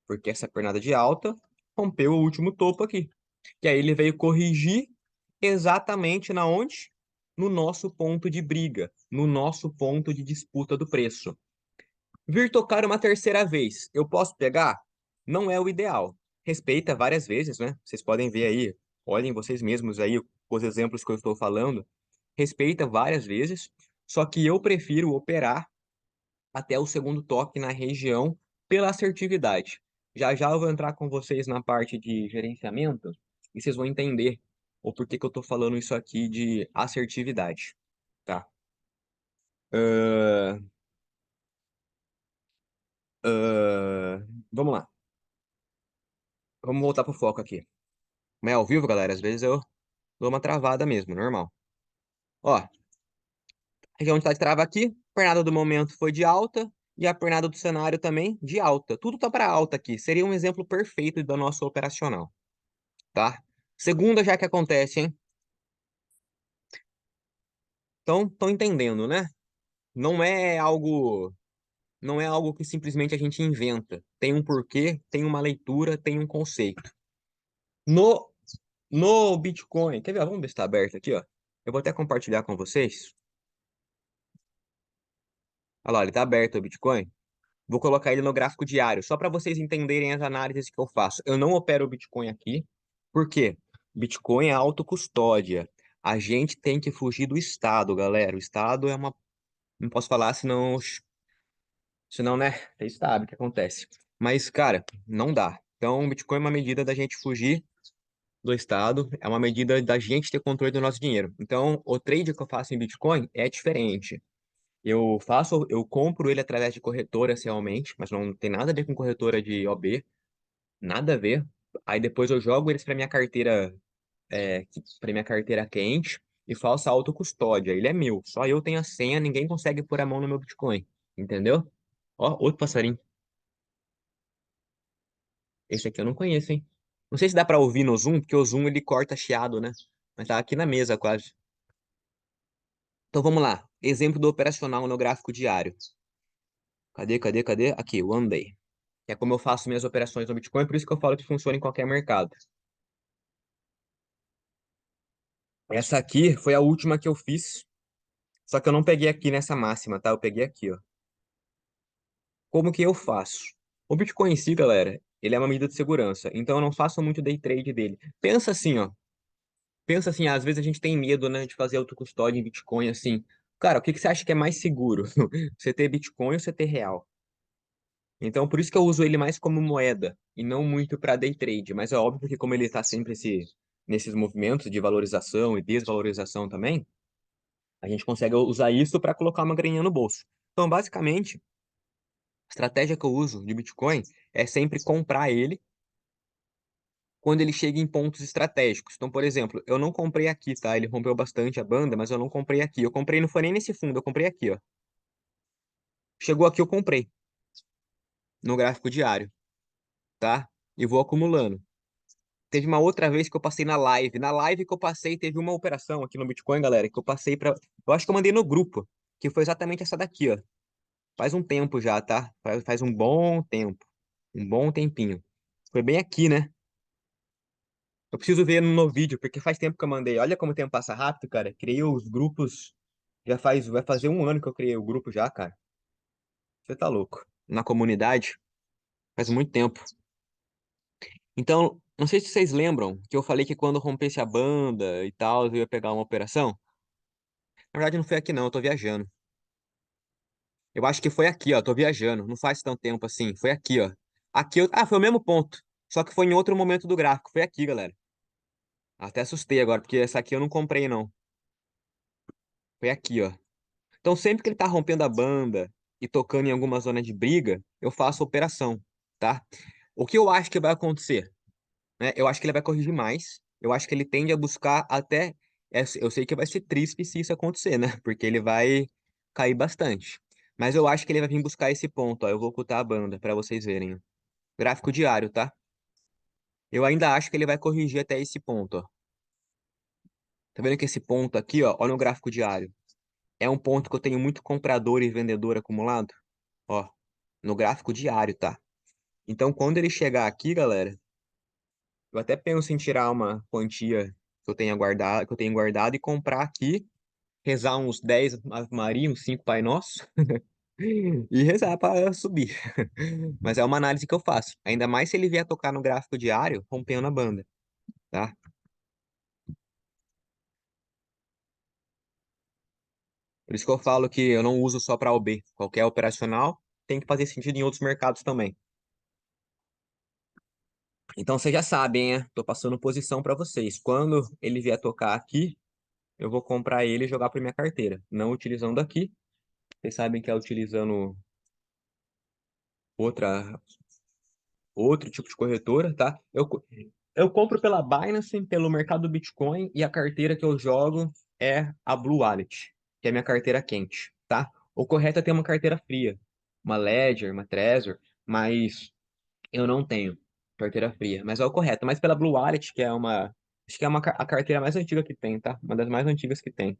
Porque essa pernada de alta rompeu o último topo aqui. E aí ele veio corrigir exatamente na onde? No nosso ponto de briga, no nosso ponto de disputa do preço. Vir tocar uma terceira vez, eu posso pegar? Não é o ideal. Respeita várias vezes, né? Vocês podem ver aí, olhem vocês mesmos aí os exemplos que eu estou falando. Respeita várias vezes, só que eu prefiro operar até o segundo toque na região pela assertividade. Já já eu vou entrar com vocês na parte de gerenciamento e vocês vão entender o porquê que eu estou falando isso aqui de assertividade, tá? Ahn, vamos lá. Vamos voltar pro foco aqui. Mas é ao vivo, galera, às vezes eu dou uma travada mesmo, normal. Ó, região de trava aqui, pernada do momento foi de alta e a pernada do cenário também de alta. Tudo tá para alta aqui. Seria um exemplo perfeito da nossa operacional, tá? Segunda já que acontece, hein? Então, estão entendendo, né? Não é algo, não é algo que simplesmente a gente inventa. Tem um porquê, tem uma leitura, tem um conceito. No, no Bitcoin, quer ver? Vamos ver se está aberto aqui, ó. Eu vou até compartilhar com vocês. Olha lá, ele está aberto o Bitcoin. Vou colocar ele no gráfico diário, só para vocês entenderem as análises que eu faço. Eu não opero o Bitcoin aqui, por quê? Bitcoin é autocustódia. A gente tem que fugir do Estado, galera. O Estado é uma. Não posso falar, senão, né? Vocês sabem o que acontece. Mas, cara, não dá. Então, o Bitcoin é uma medida da gente fugir do Estado, é uma medida da gente ter controle do nosso dinheiro. Então, o trade que eu faço em Bitcoin é diferente. Eu compro ele através de corretoras realmente, mas não tem nada a ver com corretora de OB, nada a ver. Aí depois eu jogo eles para minha carteira, para minha carteira quente e faço a autocustódia. Ele é meu, só eu tenho a senha, ninguém consegue pôr a mão no meu Bitcoin, entendeu? Ó, outro passarinho. Esse aqui eu não conheço, hein? Não sei se dá para ouvir no Zoom, porque o Zoom ele corta chiado, né? Mas tá aqui na mesa quase. Então vamos lá. Exemplo do operacional no gráfico diário. Cadê? Aqui, One Day. Que é como eu faço minhas operações no Bitcoin, por isso que eu falo que funciona em qualquer mercado. Essa aqui foi a última que eu fiz, só que eu não peguei aqui nessa máxima, tá? Eu peguei aqui, ó. Como que eu faço? O Bitcoin em si, galera, ele é uma medida de segurança, então eu não faço muito day trade dele. Pensa assim, ó. Pensa assim, às vezes a gente tem medo, né, de fazer autocustódia em Bitcoin, assim. Cara, o que que você acha que é mais seguro? Você ter Bitcoin ou você ter real? Então, por isso que eu uso ele mais como moeda e não muito para day trade. Mas é óbvio que como ele está sempre nesses movimentos de valorização e desvalorização também, a gente consegue usar isso para colocar uma graninha no bolso. Então, basicamente, a estratégia que eu uso de Bitcoin é sempre comprar ele quando ele chega em pontos estratégicos. Então, por exemplo, eu não comprei aqui, tá? Ele rompeu bastante a banda, mas eu não comprei aqui. Eu comprei, não foi nem nesse fundo, eu comprei aqui, ó. Chegou aqui, eu comprei no gráfico diário, tá? E vou acumulando. Teve uma outra vez que eu passei na live. Na live que eu passei, teve uma operação aqui no Bitcoin, galera, que eu passei para. Eu acho que eu mandei no grupo, que foi exatamente essa daqui, ó. Faz um tempo já, tá? Faz um bom tempo. Um bom tempinho. Foi bem aqui, né? Eu preciso ver no vídeo, porque faz tempo que eu mandei. Olha como o tempo passa rápido, cara. Criei os grupos. Vai fazer um ano que eu criei o grupo já, cara. Você tá louco. Na comunidade, faz muito tempo. Então, não sei se vocês lembram que eu falei que quando rompesse a banda e tal, eu ia pegar uma operação. Na verdade, não foi aqui não, eu tô viajando. Eu acho que foi aqui, ó, tô viajando. Não faz tanto tempo assim. Foi aqui, ó. Foi o mesmo ponto. Só que foi em outro momento do gráfico. Foi aqui, galera. Até assustei agora, porque essa aqui eu não comprei, não. Foi aqui, ó. Então, sempre que ele tá rompendo a banda e tocando em alguma zona de briga, eu faço operação, tá? O que eu acho que vai acontecer, né? Eu acho que ele vai corrigir mais. Eu acho que ele tende a buscar até. Eu sei que vai ser triste se isso acontecer, né? Porque ele vai cair bastante. Mas eu acho que ele vai vir buscar esse ponto, ó. Eu vou ocultar a banda para vocês verem, ó. Gráfico diário, tá? Eu ainda acho que ele vai corrigir até esse ponto, ó. Tá vendo que esse ponto aqui, ó, olha o gráfico diário. É um ponto que eu tenho muito comprador e vendedor acumulado, ó, no gráfico diário, tá? Então, quando ele chegar aqui, galera, eu até penso em tirar uma quantia que eu tenho guardado e comprar aqui, rezar uns 10 Ave Maria, uns 5 Pai Nosso e rezar para subir. Mas é uma análise que eu faço. Ainda mais se ele vier tocar no gráfico diário, rompendo a banda, tá? Por isso que eu falo que eu não uso só para OB. Qualquer operacional tem que fazer sentido em outros mercados também. Então vocês já sabem, né? Tô passando posição para vocês. Quando ele vier tocar aqui, eu vou comprar ele e jogar para minha carteira. Não utilizando aqui. Vocês sabem que é utilizando outra, outro tipo de corretora, tá? Eu compro pela Binance, pelo mercado do Bitcoin e a carteira que eu jogo é a Blue Wallet, que é a minha carteira quente, tá? O correto é ter uma carteira fria, uma Ledger, uma Trezor, mas eu não tenho carteira fria, mas é o correto. Mas pela Blue Wallet, que é uma, acho que é a carteira mais antiga que tem, tá? Uma das mais antigas que tem.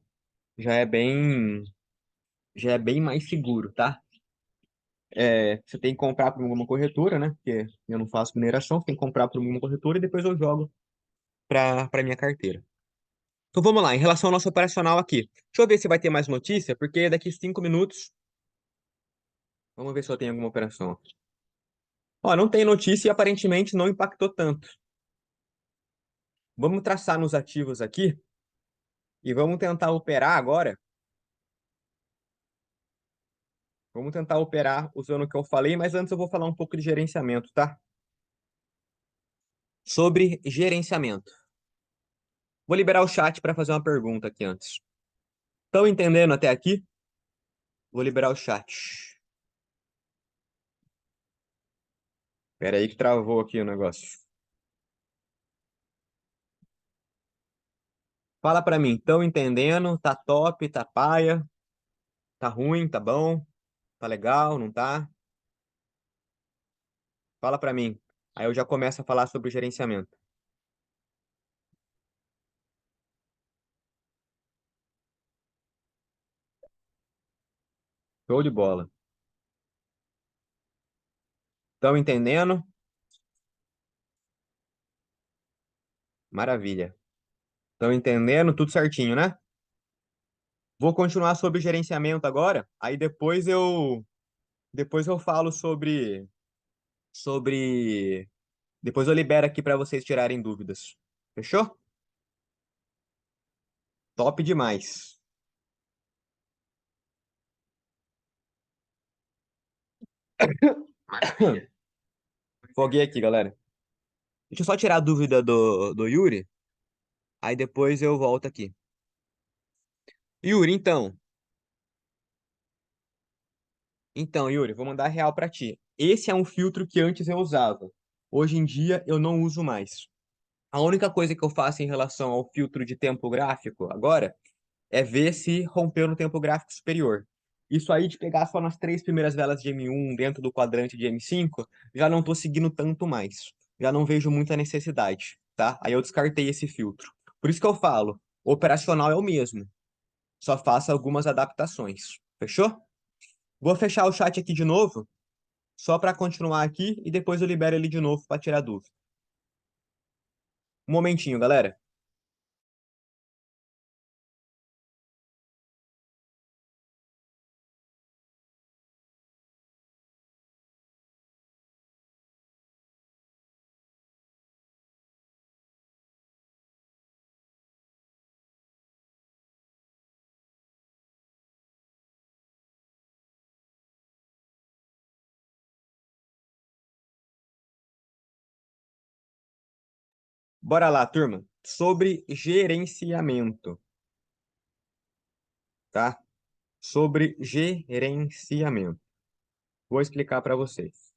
Já é bem, já é bem mais seguro, tá? Você tem que comprar por alguma corretora, né? Porque eu não faço mineração, você tem que comprar por alguma corretora e depois eu jogo para minha carteira. Então vamos lá, em relação ao nosso operacional aqui. Deixa eu ver se vai ter mais notícia, porque daqui 5 minutos, vamos ver se eu tenho alguma operação. Ó, não tem notícia e aparentemente não impactou tanto. Vamos traçar nos ativos aqui e vamos tentar operar agora. Vamos tentar operar usando o que eu falei, mas antes eu vou falar um pouco de gerenciamento, tá? Sobre gerenciamento. Vou liberar o chat para fazer uma pergunta aqui antes. Estão entendendo até aqui? Vou liberar o chat. Espera aí que travou aqui o negócio. Fala para mim, estão entendendo? Tá top, tá paia, tá ruim, tá bom, tá legal, não tá? Fala para mim. Aí eu já começo a falar sobre o gerenciamento. Show de bola. Estão entendendo? Maravilha. Estão entendendo? Tudo certinho, né? Vou continuar sobre gerenciamento agora, aí depois eu falo sobre depois eu libero aqui para vocês tirarem dúvidas. Fechou? Top demais. Foguei aqui, galera. Deixa eu só tirar a dúvida do Yuri, aí depois eu volto aqui. Yuri, então, Yuri, vou mandar real para ti. Esse é um filtro que antes eu usava. Hoje em dia eu não uso mais. A única coisa que eu faço em relação ao filtro de tempo gráfico agora é ver se rompeu no tempo gráfico superior. Isso aí de pegar só nas três primeiras velas de M1 dentro do quadrante de M5, já não estou seguindo tanto mais. Já não vejo muita necessidade, tá? Aí eu descartei esse filtro. Por isso que eu falo, o operacional é o mesmo, só faça algumas adaptações. Fechou? Vou fechar o chat aqui de novo, só para continuar aqui e depois eu libero ele de novo para tirar dúvida. Um momentinho, galera. Bora lá, turma. Sobre gerenciamento, tá? Sobre gerenciamento. Vou explicar para vocês.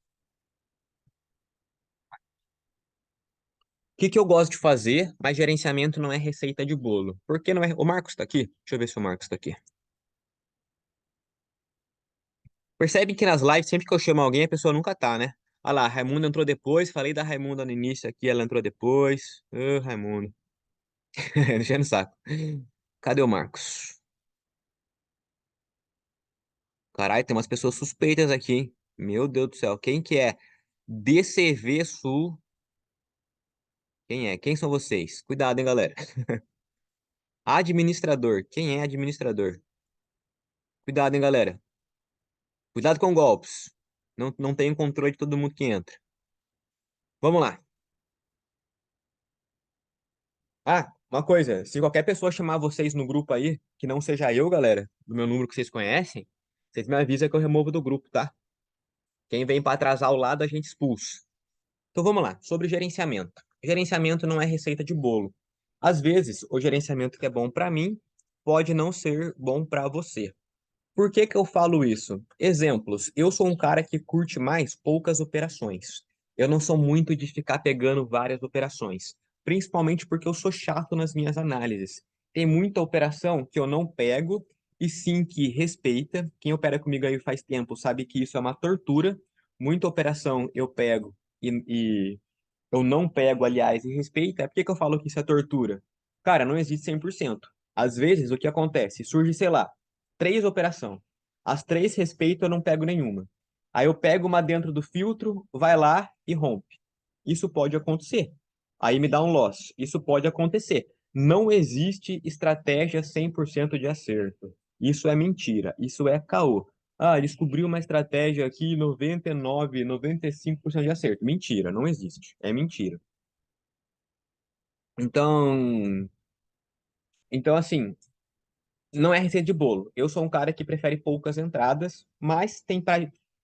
O que que eu gosto de fazer, mas gerenciamento não é receita de bolo. Por que não é? O Marcos está aqui? Deixa eu ver se o Marcos está aqui. Percebe que nas lives, sempre que eu chamo alguém, a pessoa nunca tá, né? Olha lá, a Raimunda entrou depois. Falei da Raimunda no início aqui, ela entrou depois. Ô, Raimunda. Enchendo o saco. Cadê o Marcos? Caralho, tem umas pessoas suspeitas aqui, hein? Meu Deus do céu. Quem que é? DCV Sul. Quem é? Quem são vocês? Cuidado, hein, galera. Administrador. Quem é administrador? Cuidado, hein, galera. Cuidado com golpes. Não tenho controle de todo mundo que entra. Vamos lá. Ah, uma coisa. Se qualquer pessoa chamar vocês no grupo aí, que não seja eu, galera, do meu número que vocês conhecem, vocês me avisam que eu removo do grupo, tá? Quem vem para atrasar o lado, a gente expulsa. Então vamos lá. Sobre gerenciamento. Gerenciamento não é receita de bolo. Às vezes, o gerenciamento que é bom para mim pode não ser bom para você. Por que que eu falo isso? Exemplos. Eu sou um cara que curte mais poucas operações. Eu não sou muito de ficar pegando várias operações, principalmente porque eu sou chato nas minhas análises. Tem muita operação que eu não pego e sim que respeita. Quem opera comigo aí faz tempo sabe que isso é uma tortura. Muita operação eu pego e eu não pego, aliás, e respeita. É por que que eu falo que isso é tortura? Cara, não existe 100%. Às vezes, o que acontece? Surge, sei lá, três operações. As três respeito, eu não pego nenhuma. Aí eu pego uma dentro do filtro, vai lá e rompe. Isso pode acontecer. Aí me dá um loss. Isso pode acontecer. Não existe estratégia 100% de acerto. Isso é mentira. Isso é caô. Ah, descobri uma estratégia aqui 99, 95% de acerto. Mentira, não existe. É mentira. Então, então assim, não é receita de bolo. Eu sou um cara que prefere poucas entradas, mas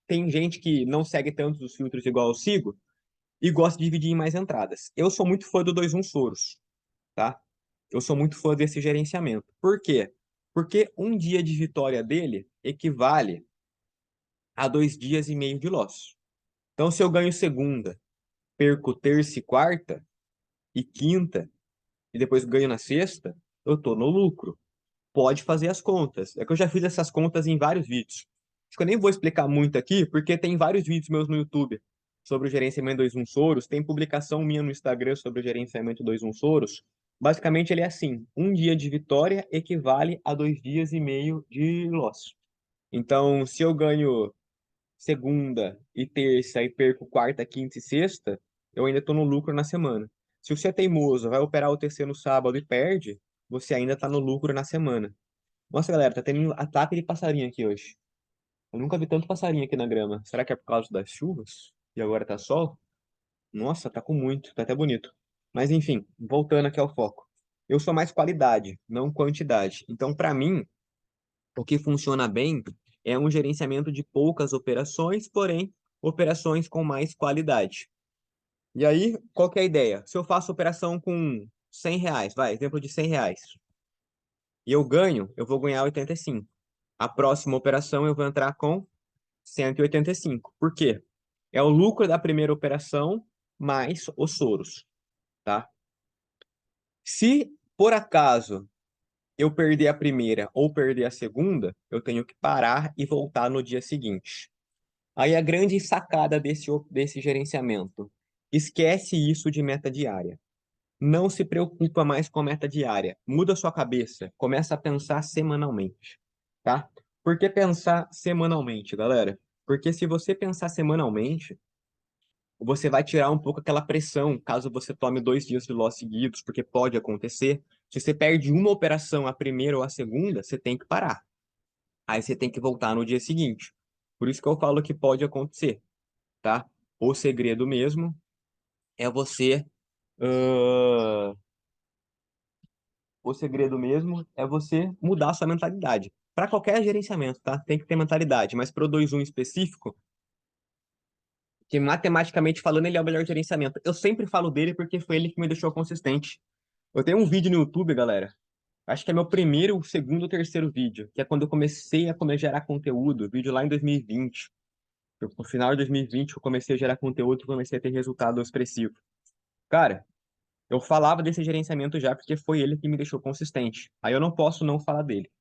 tem gente que não segue tantos os filtros igual eu sigo e gosta de dividir em mais entradas. Eu sou muito fã do 2-1 Soros, tá? Eu sou muito fã desse gerenciamento. Por quê? Porque um dia de vitória dele equivale a 2 dias e meio de loss. Então, se eu ganho segunda, perco terça e quarta e quinta, e depois ganho na sexta, eu tô no lucro. Pode fazer as contas. É que eu já fiz essas contas em vários vídeos. Acho que eu nem vou explicar muito aqui, porque tem vários vídeos meus no YouTube sobre o gerenciamento 2-1 Soros, tem publicação minha no Instagram sobre o gerenciamento 2-1 Soros. Basicamente, ele é assim: um dia de vitória equivale a 2 dias e meio de loss. Então, se eu ganho segunda e terça e perco quarta, quinta e sexta, eu ainda estou no lucro na semana. Se você é teimoso, vai operar o TC no sábado e perde, você ainda está no lucro na semana. Nossa, galera, tá tendo um ataque de passarinho aqui hoje. Eu nunca vi tanto passarinho aqui na grama. Será que é por causa das chuvas? E agora tá sol? Nossa, tá com muito, tá até bonito. Mas enfim, voltando aqui ao foco. Eu sou mais qualidade, não quantidade. Então, para mim, o que funciona bem é um gerenciamento de poucas operações, porém, operações com mais qualidade. E aí, qual que é a ideia? Se eu faço operação com R$ 100, vai, exemplo de R$ 100, e eu ganho, eu vou ganhar 85. A próxima operação eu vou entrar com 185. Por quê? É o lucro da primeira operação mais os soros, tá? Se, por acaso, eu perder a primeira ou perder a segunda, eu tenho que parar e voltar no dia seguinte. Aí a grande sacada desse gerenciamento: esquece isso de meta diária. Não se preocupa mais com a meta diária. Muda sua cabeça. Começa a pensar semanalmente, tá? Por que pensar semanalmente, galera? Porque se você pensar semanalmente, você vai tirar um pouco aquela pressão caso você tome 2 dias de loss seguidos, porque pode acontecer. Se você perde uma operação, a primeira ou a segunda, você tem que parar. Aí você tem que voltar no dia seguinte. Por isso que eu falo que pode acontecer, tá? O segredo mesmo é você. ãh, o segredo mesmo é você mudar a sua mentalidade. Para qualquer gerenciamento, tá? Tem que ter mentalidade. Mas para o 2-1 específico, que matematicamente falando, ele é o melhor gerenciamento. Eu sempre falo dele porque foi ele que me deixou consistente. Eu tenho um vídeo no YouTube, galera. Acho que é meu primeiro, segundo ou terceiro vídeo, que é quando eu comecei a gerar conteúdo. Vídeo lá em 2020. No final de 2020, eu comecei a gerar conteúdo e comecei a ter resultado expressivo. Cara, eu falava desse gerenciamento já porque foi ele que me deixou consistente. Aí eu não posso não falar dele.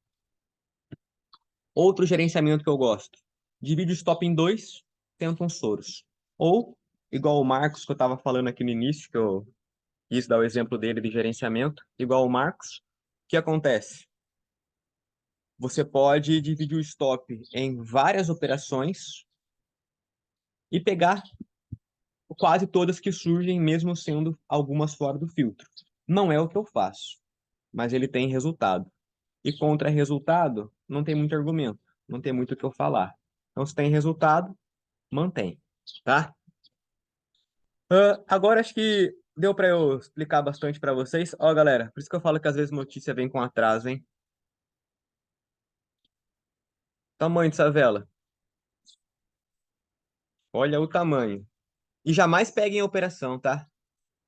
Outro gerenciamento que eu gosto. Divide o stop em dois, tenta uns soros. Ou, igual o Marcos que eu estava falando aqui no início, que eu quis dar o exemplo dele de gerenciamento, igual o Marcos, o que acontece? Você pode dividir o stop em várias operações e pegar quase todas que surgem, mesmo sendo algumas fora do filtro. Não é o que eu faço, mas ele tem resultado. E contra resultado, não tem muito argumento, não tem muito o que eu falar. Então, se tem resultado, mantém, tá? Agora acho que deu para eu explicar bastante para vocês. Ó, galera, por isso que eu falo que às vezes notícia vem com atraso, hein? Tamanho dessa vela. Olha o tamanho. E jamais peguem a operação, tá?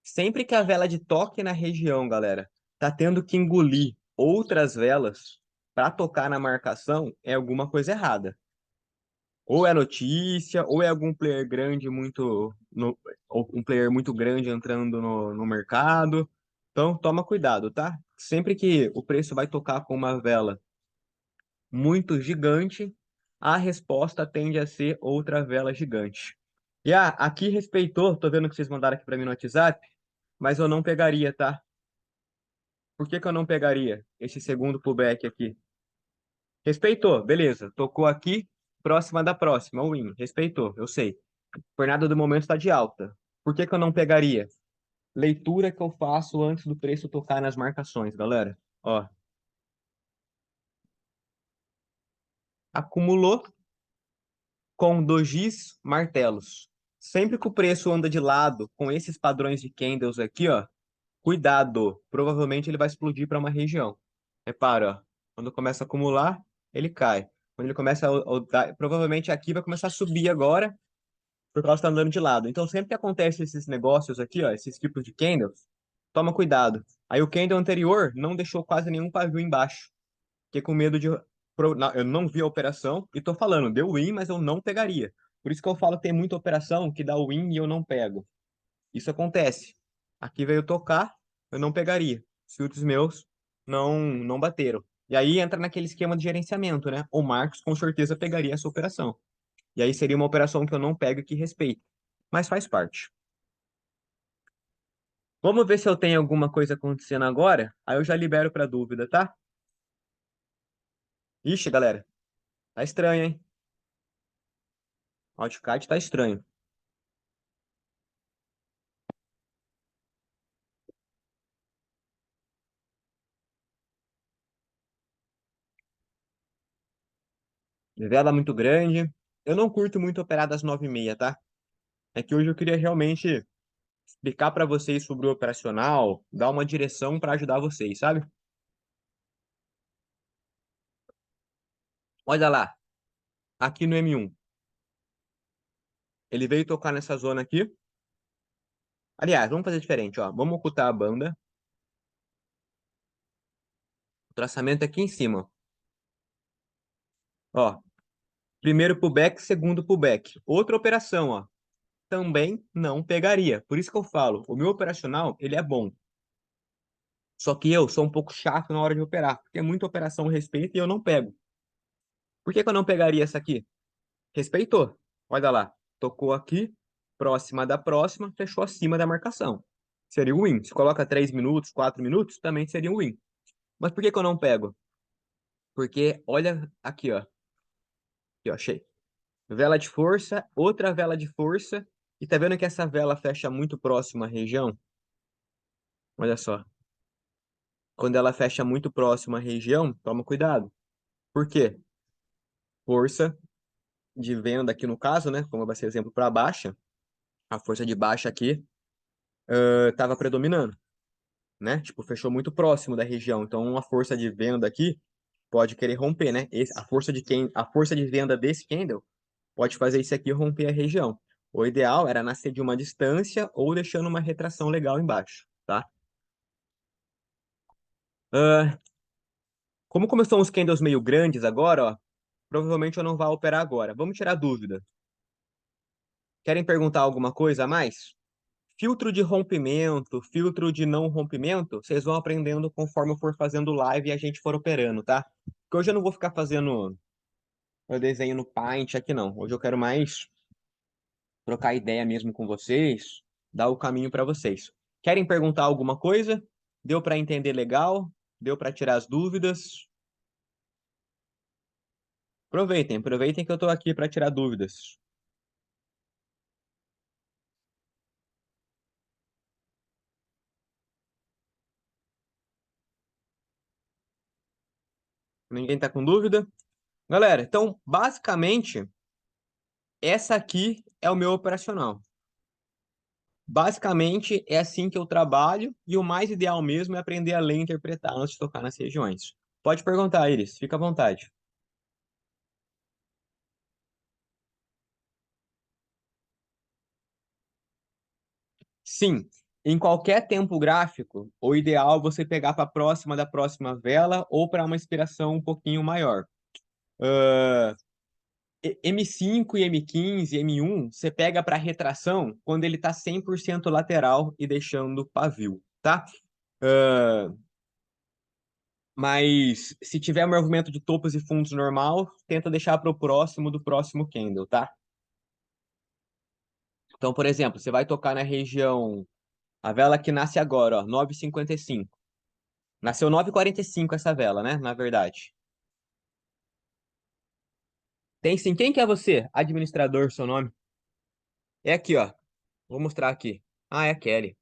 Sempre que a vela de toque na região, galera, tá tendo que engolir outras velas para tocar na marcação, é alguma coisa errada. Ou é notícia, ou é algum player grande ou um player muito grande entrando no mercado. Então, toma cuidado, tá? Sempre que o preço vai tocar com uma vela muito gigante, a resposta tende a ser outra vela gigante. E aqui respeitou, tô vendo que vocês mandaram aqui para mim no WhatsApp, mas eu não pegaria, tá? Por que que eu não pegaria esse segundo pullback aqui? Respeitou, beleza. Tocou aqui, próxima da próxima, win. Respeitou, eu sei. Jornada do momento está de alta. Por que que eu não pegaria? Leitura que eu faço antes do preço tocar nas marcações, galera. Ó, acumulou com dojis martelos. Sempre que o preço anda de lado com esses padrões de candles aqui, ó, cuidado. Provavelmente ele vai explodir para uma região. Repara, ó, quando começa a acumular, ele cai. Quando ele começa provavelmente aqui vai começar a subir agora, por causa que tá andando de lado. Então, sempre que acontece esses negócios aqui, ó, esses tipos de candles, toma cuidado. Aí o candle anterior não deixou quase nenhum pavio embaixo. Fiquei com medo de. Eu não vi a operação e tô falando, deu win, mas eu não pegaria. Por isso que eu falo que tem muita operação que dá win e eu não pego. Isso acontece. Aqui veio tocar, eu não pegaria. Os filtros meus não bateram. E aí entra naquele esquema de gerenciamento, né? O Marcos com certeza pegaria essa operação. E aí seria uma operação que eu não pego e que respeito. Mas faz parte. Vamos ver se eu tenho alguma coisa acontecendo agora. Aí eu já libero para dúvida, tá? Ixi, galera, tá estranho, hein? O AutoCAD tá estranho. Vela muito grande. Eu não curto muito operar das 9h30, tá? É que hoje eu queria realmente explicar para vocês sobre o operacional, dar uma direção para ajudar vocês, sabe? Olha lá, aqui no M1. Ele veio tocar nessa zona aqui. Aliás, vamos fazer diferente, ó. Vamos ocultar a banda. O traçamento é aqui em cima. Ó, primeiro pullback, segundo pullback. Outra operação, ó. Também não pegaria. Por isso que eu falo, o meu operacional, ele é bom. Só que eu sou um pouco chato na hora de operar, porque é muita operação a respeito e eu não pego. Por que que eu não pegaria essa aqui? Respeitou. Olha lá, tocou aqui, próxima da próxima, fechou acima da marcação. Seria o win. Se coloca 3 minutos, 4 minutos, também seria um win. Mas por que que eu não pego? Porque olha aqui, ó. Aqui, ó, achei. Vela de força, outra vela de força. E tá vendo que essa vela fecha muito próximo à região? Olha só. Quando ela fecha muito próximo à região, toma cuidado. Por quê? Força de venda aqui no caso, né? Como vai ser exemplo para baixa, a força de baixa aqui estava predominando, né? Tipo, fechou muito próximo da região. Então, a força de venda aqui pode querer romper, né? A força de venda desse candle pode fazer isso aqui romper a região. O ideal era nascer de uma distância ou deixando uma retração legal embaixo, tá? Ah, como começou uns candles meio grandes agora, ó, provavelmente eu não vou operar agora. Vamos tirar dúvida. Querem perguntar alguma coisa a mais? Filtro de rompimento, filtro de não rompimento, vocês vão aprendendo conforme eu for fazendo live e a gente for operando, tá? Porque hoje eu não vou ficar fazendo o desenho no Paint aqui, não. Hoje eu quero mais trocar ideia mesmo com vocês, dar o caminho para vocês. Querem perguntar alguma coisa? Deu para entender legal? Deu para tirar as dúvidas? Aproveitem que eu estou aqui para tirar dúvidas. Ninguém está com dúvida? Galera, então, basicamente, essa aqui é o meu operacional. Basicamente, é assim que eu trabalho e o mais ideal mesmo é aprender a ler e interpretar antes de tocar nas regiões. Pode perguntar, Iris, fica à vontade. Sim, em qualquer tempo gráfico, o ideal é você pegar para próxima da próxima vela ou para uma inspiração um pouquinho maior. Ah, M5 e M15, M1, você pega para retração quando ele está 100% lateral e deixando pavio, tá? Ah, Mas se tiver movimento de topos e fundos normal, tenta deixar para o próximo do próximo candle, tá? Então, por exemplo, você vai tocar na região, a vela que nasce agora, ó, 9,55. Nasceu 9,45 essa vela, né? Na verdade. Tem sim. Quem que é você? Administrador, seu nome? É aqui, ó. Vou mostrar aqui. Ah, é a Kelly.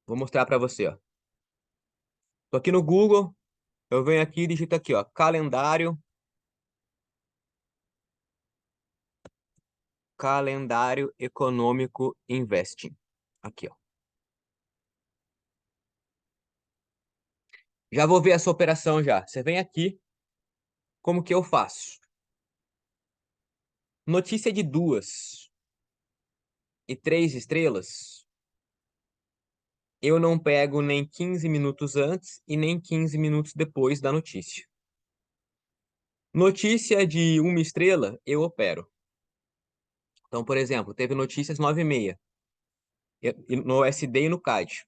Vou mostrar para você, ó. Tô aqui no Google, eu venho aqui e digito aqui, ó, calendário econômico investing. Aqui, ó. Já vou ver essa operação já. Você vem aqui, como que eu faço? Notícia de 2 e 3 estrelas. Eu não pego nem 15 minutos antes e nem 15 minutos depois da notícia. Notícia de 1 estrela, eu opero. Então, por exemplo, teve notícias 9h30 no USD e no CAD.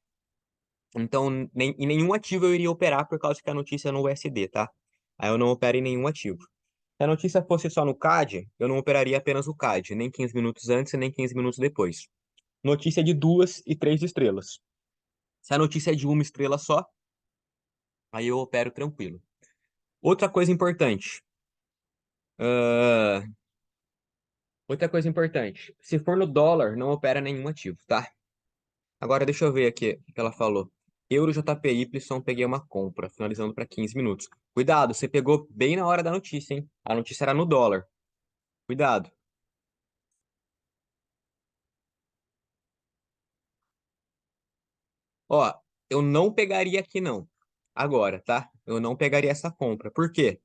Então, em nenhum ativo eu iria operar por causa que a notícia é no USD, tá? Aí eu não opero em nenhum ativo. Se a notícia fosse só no CAD, eu não operaria apenas o CAD, nem 15 minutos antes e nem 15 minutos depois. Notícia de 2 e 3 estrelas. Se a notícia é de 1 estrela só, aí eu opero tranquilo. Outra coisa importante. ah, Outra coisa importante. Se for no dólar, não opera nenhum ativo, tá? Agora deixa eu ver aqui o que ela falou. Euro JPY, peguei uma compra, finalizando para 15 minutos. Cuidado, você pegou bem na hora da notícia, hein? A notícia era no dólar. Cuidado. Ó, eu não pegaria aqui não. Agora, tá? Eu não pegaria essa compra. Por quê?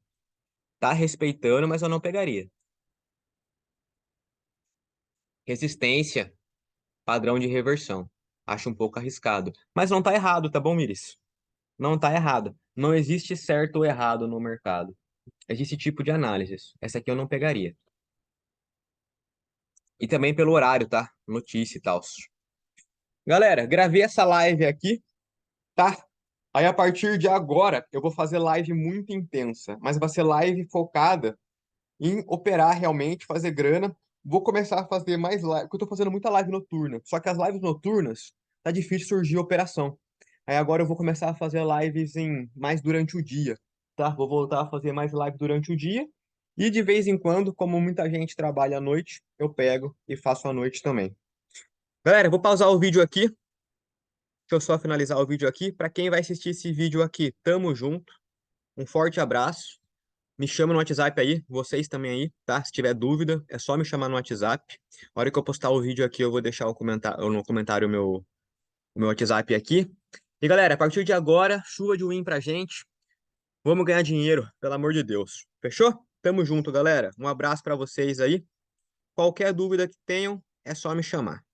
Tá respeitando, mas eu não pegaria. Resistência, padrão de reversão. Acho um pouco arriscado. Mas não tá errado, tá bom, Miris? Não tá errado. Não existe certo ou errado no mercado. Existe tipo de análise. Essa aqui eu não pegaria. E também pelo horário, tá? Notícia e tal. Galera, gravei essa live aqui, tá? Aí a partir de agora eu vou fazer live muito intensa, mas vai ser live focada em operar realmente, fazer grana. Vou começar a fazer mais live, porque eu tô fazendo muita live noturna. Só que as lives noturnas tá difícil surgir operação. Aí agora eu vou começar a fazer lives mais durante o dia, tá? Vou voltar a fazer mais live durante o dia. E de vez em quando, como muita gente trabalha à noite, eu pego e faço à noite também. Galera, eu vou pausar o vídeo aqui. Deixa eu só finalizar o vídeo aqui. Para quem vai assistir esse vídeo aqui, tamo junto. Um forte abraço. Me chama no WhatsApp aí, vocês também aí, tá? Se tiver dúvida, é só me chamar no WhatsApp. A hora que eu postar o vídeo aqui, eu vou deixar no comentário o meu WhatsApp aqui. E galera, a partir de agora, chuva de win pra gente. Vamos ganhar dinheiro, pelo amor de Deus. Fechou? Tamo junto, galera. Um abraço pra vocês aí. Qualquer dúvida que tenham, é só me chamar.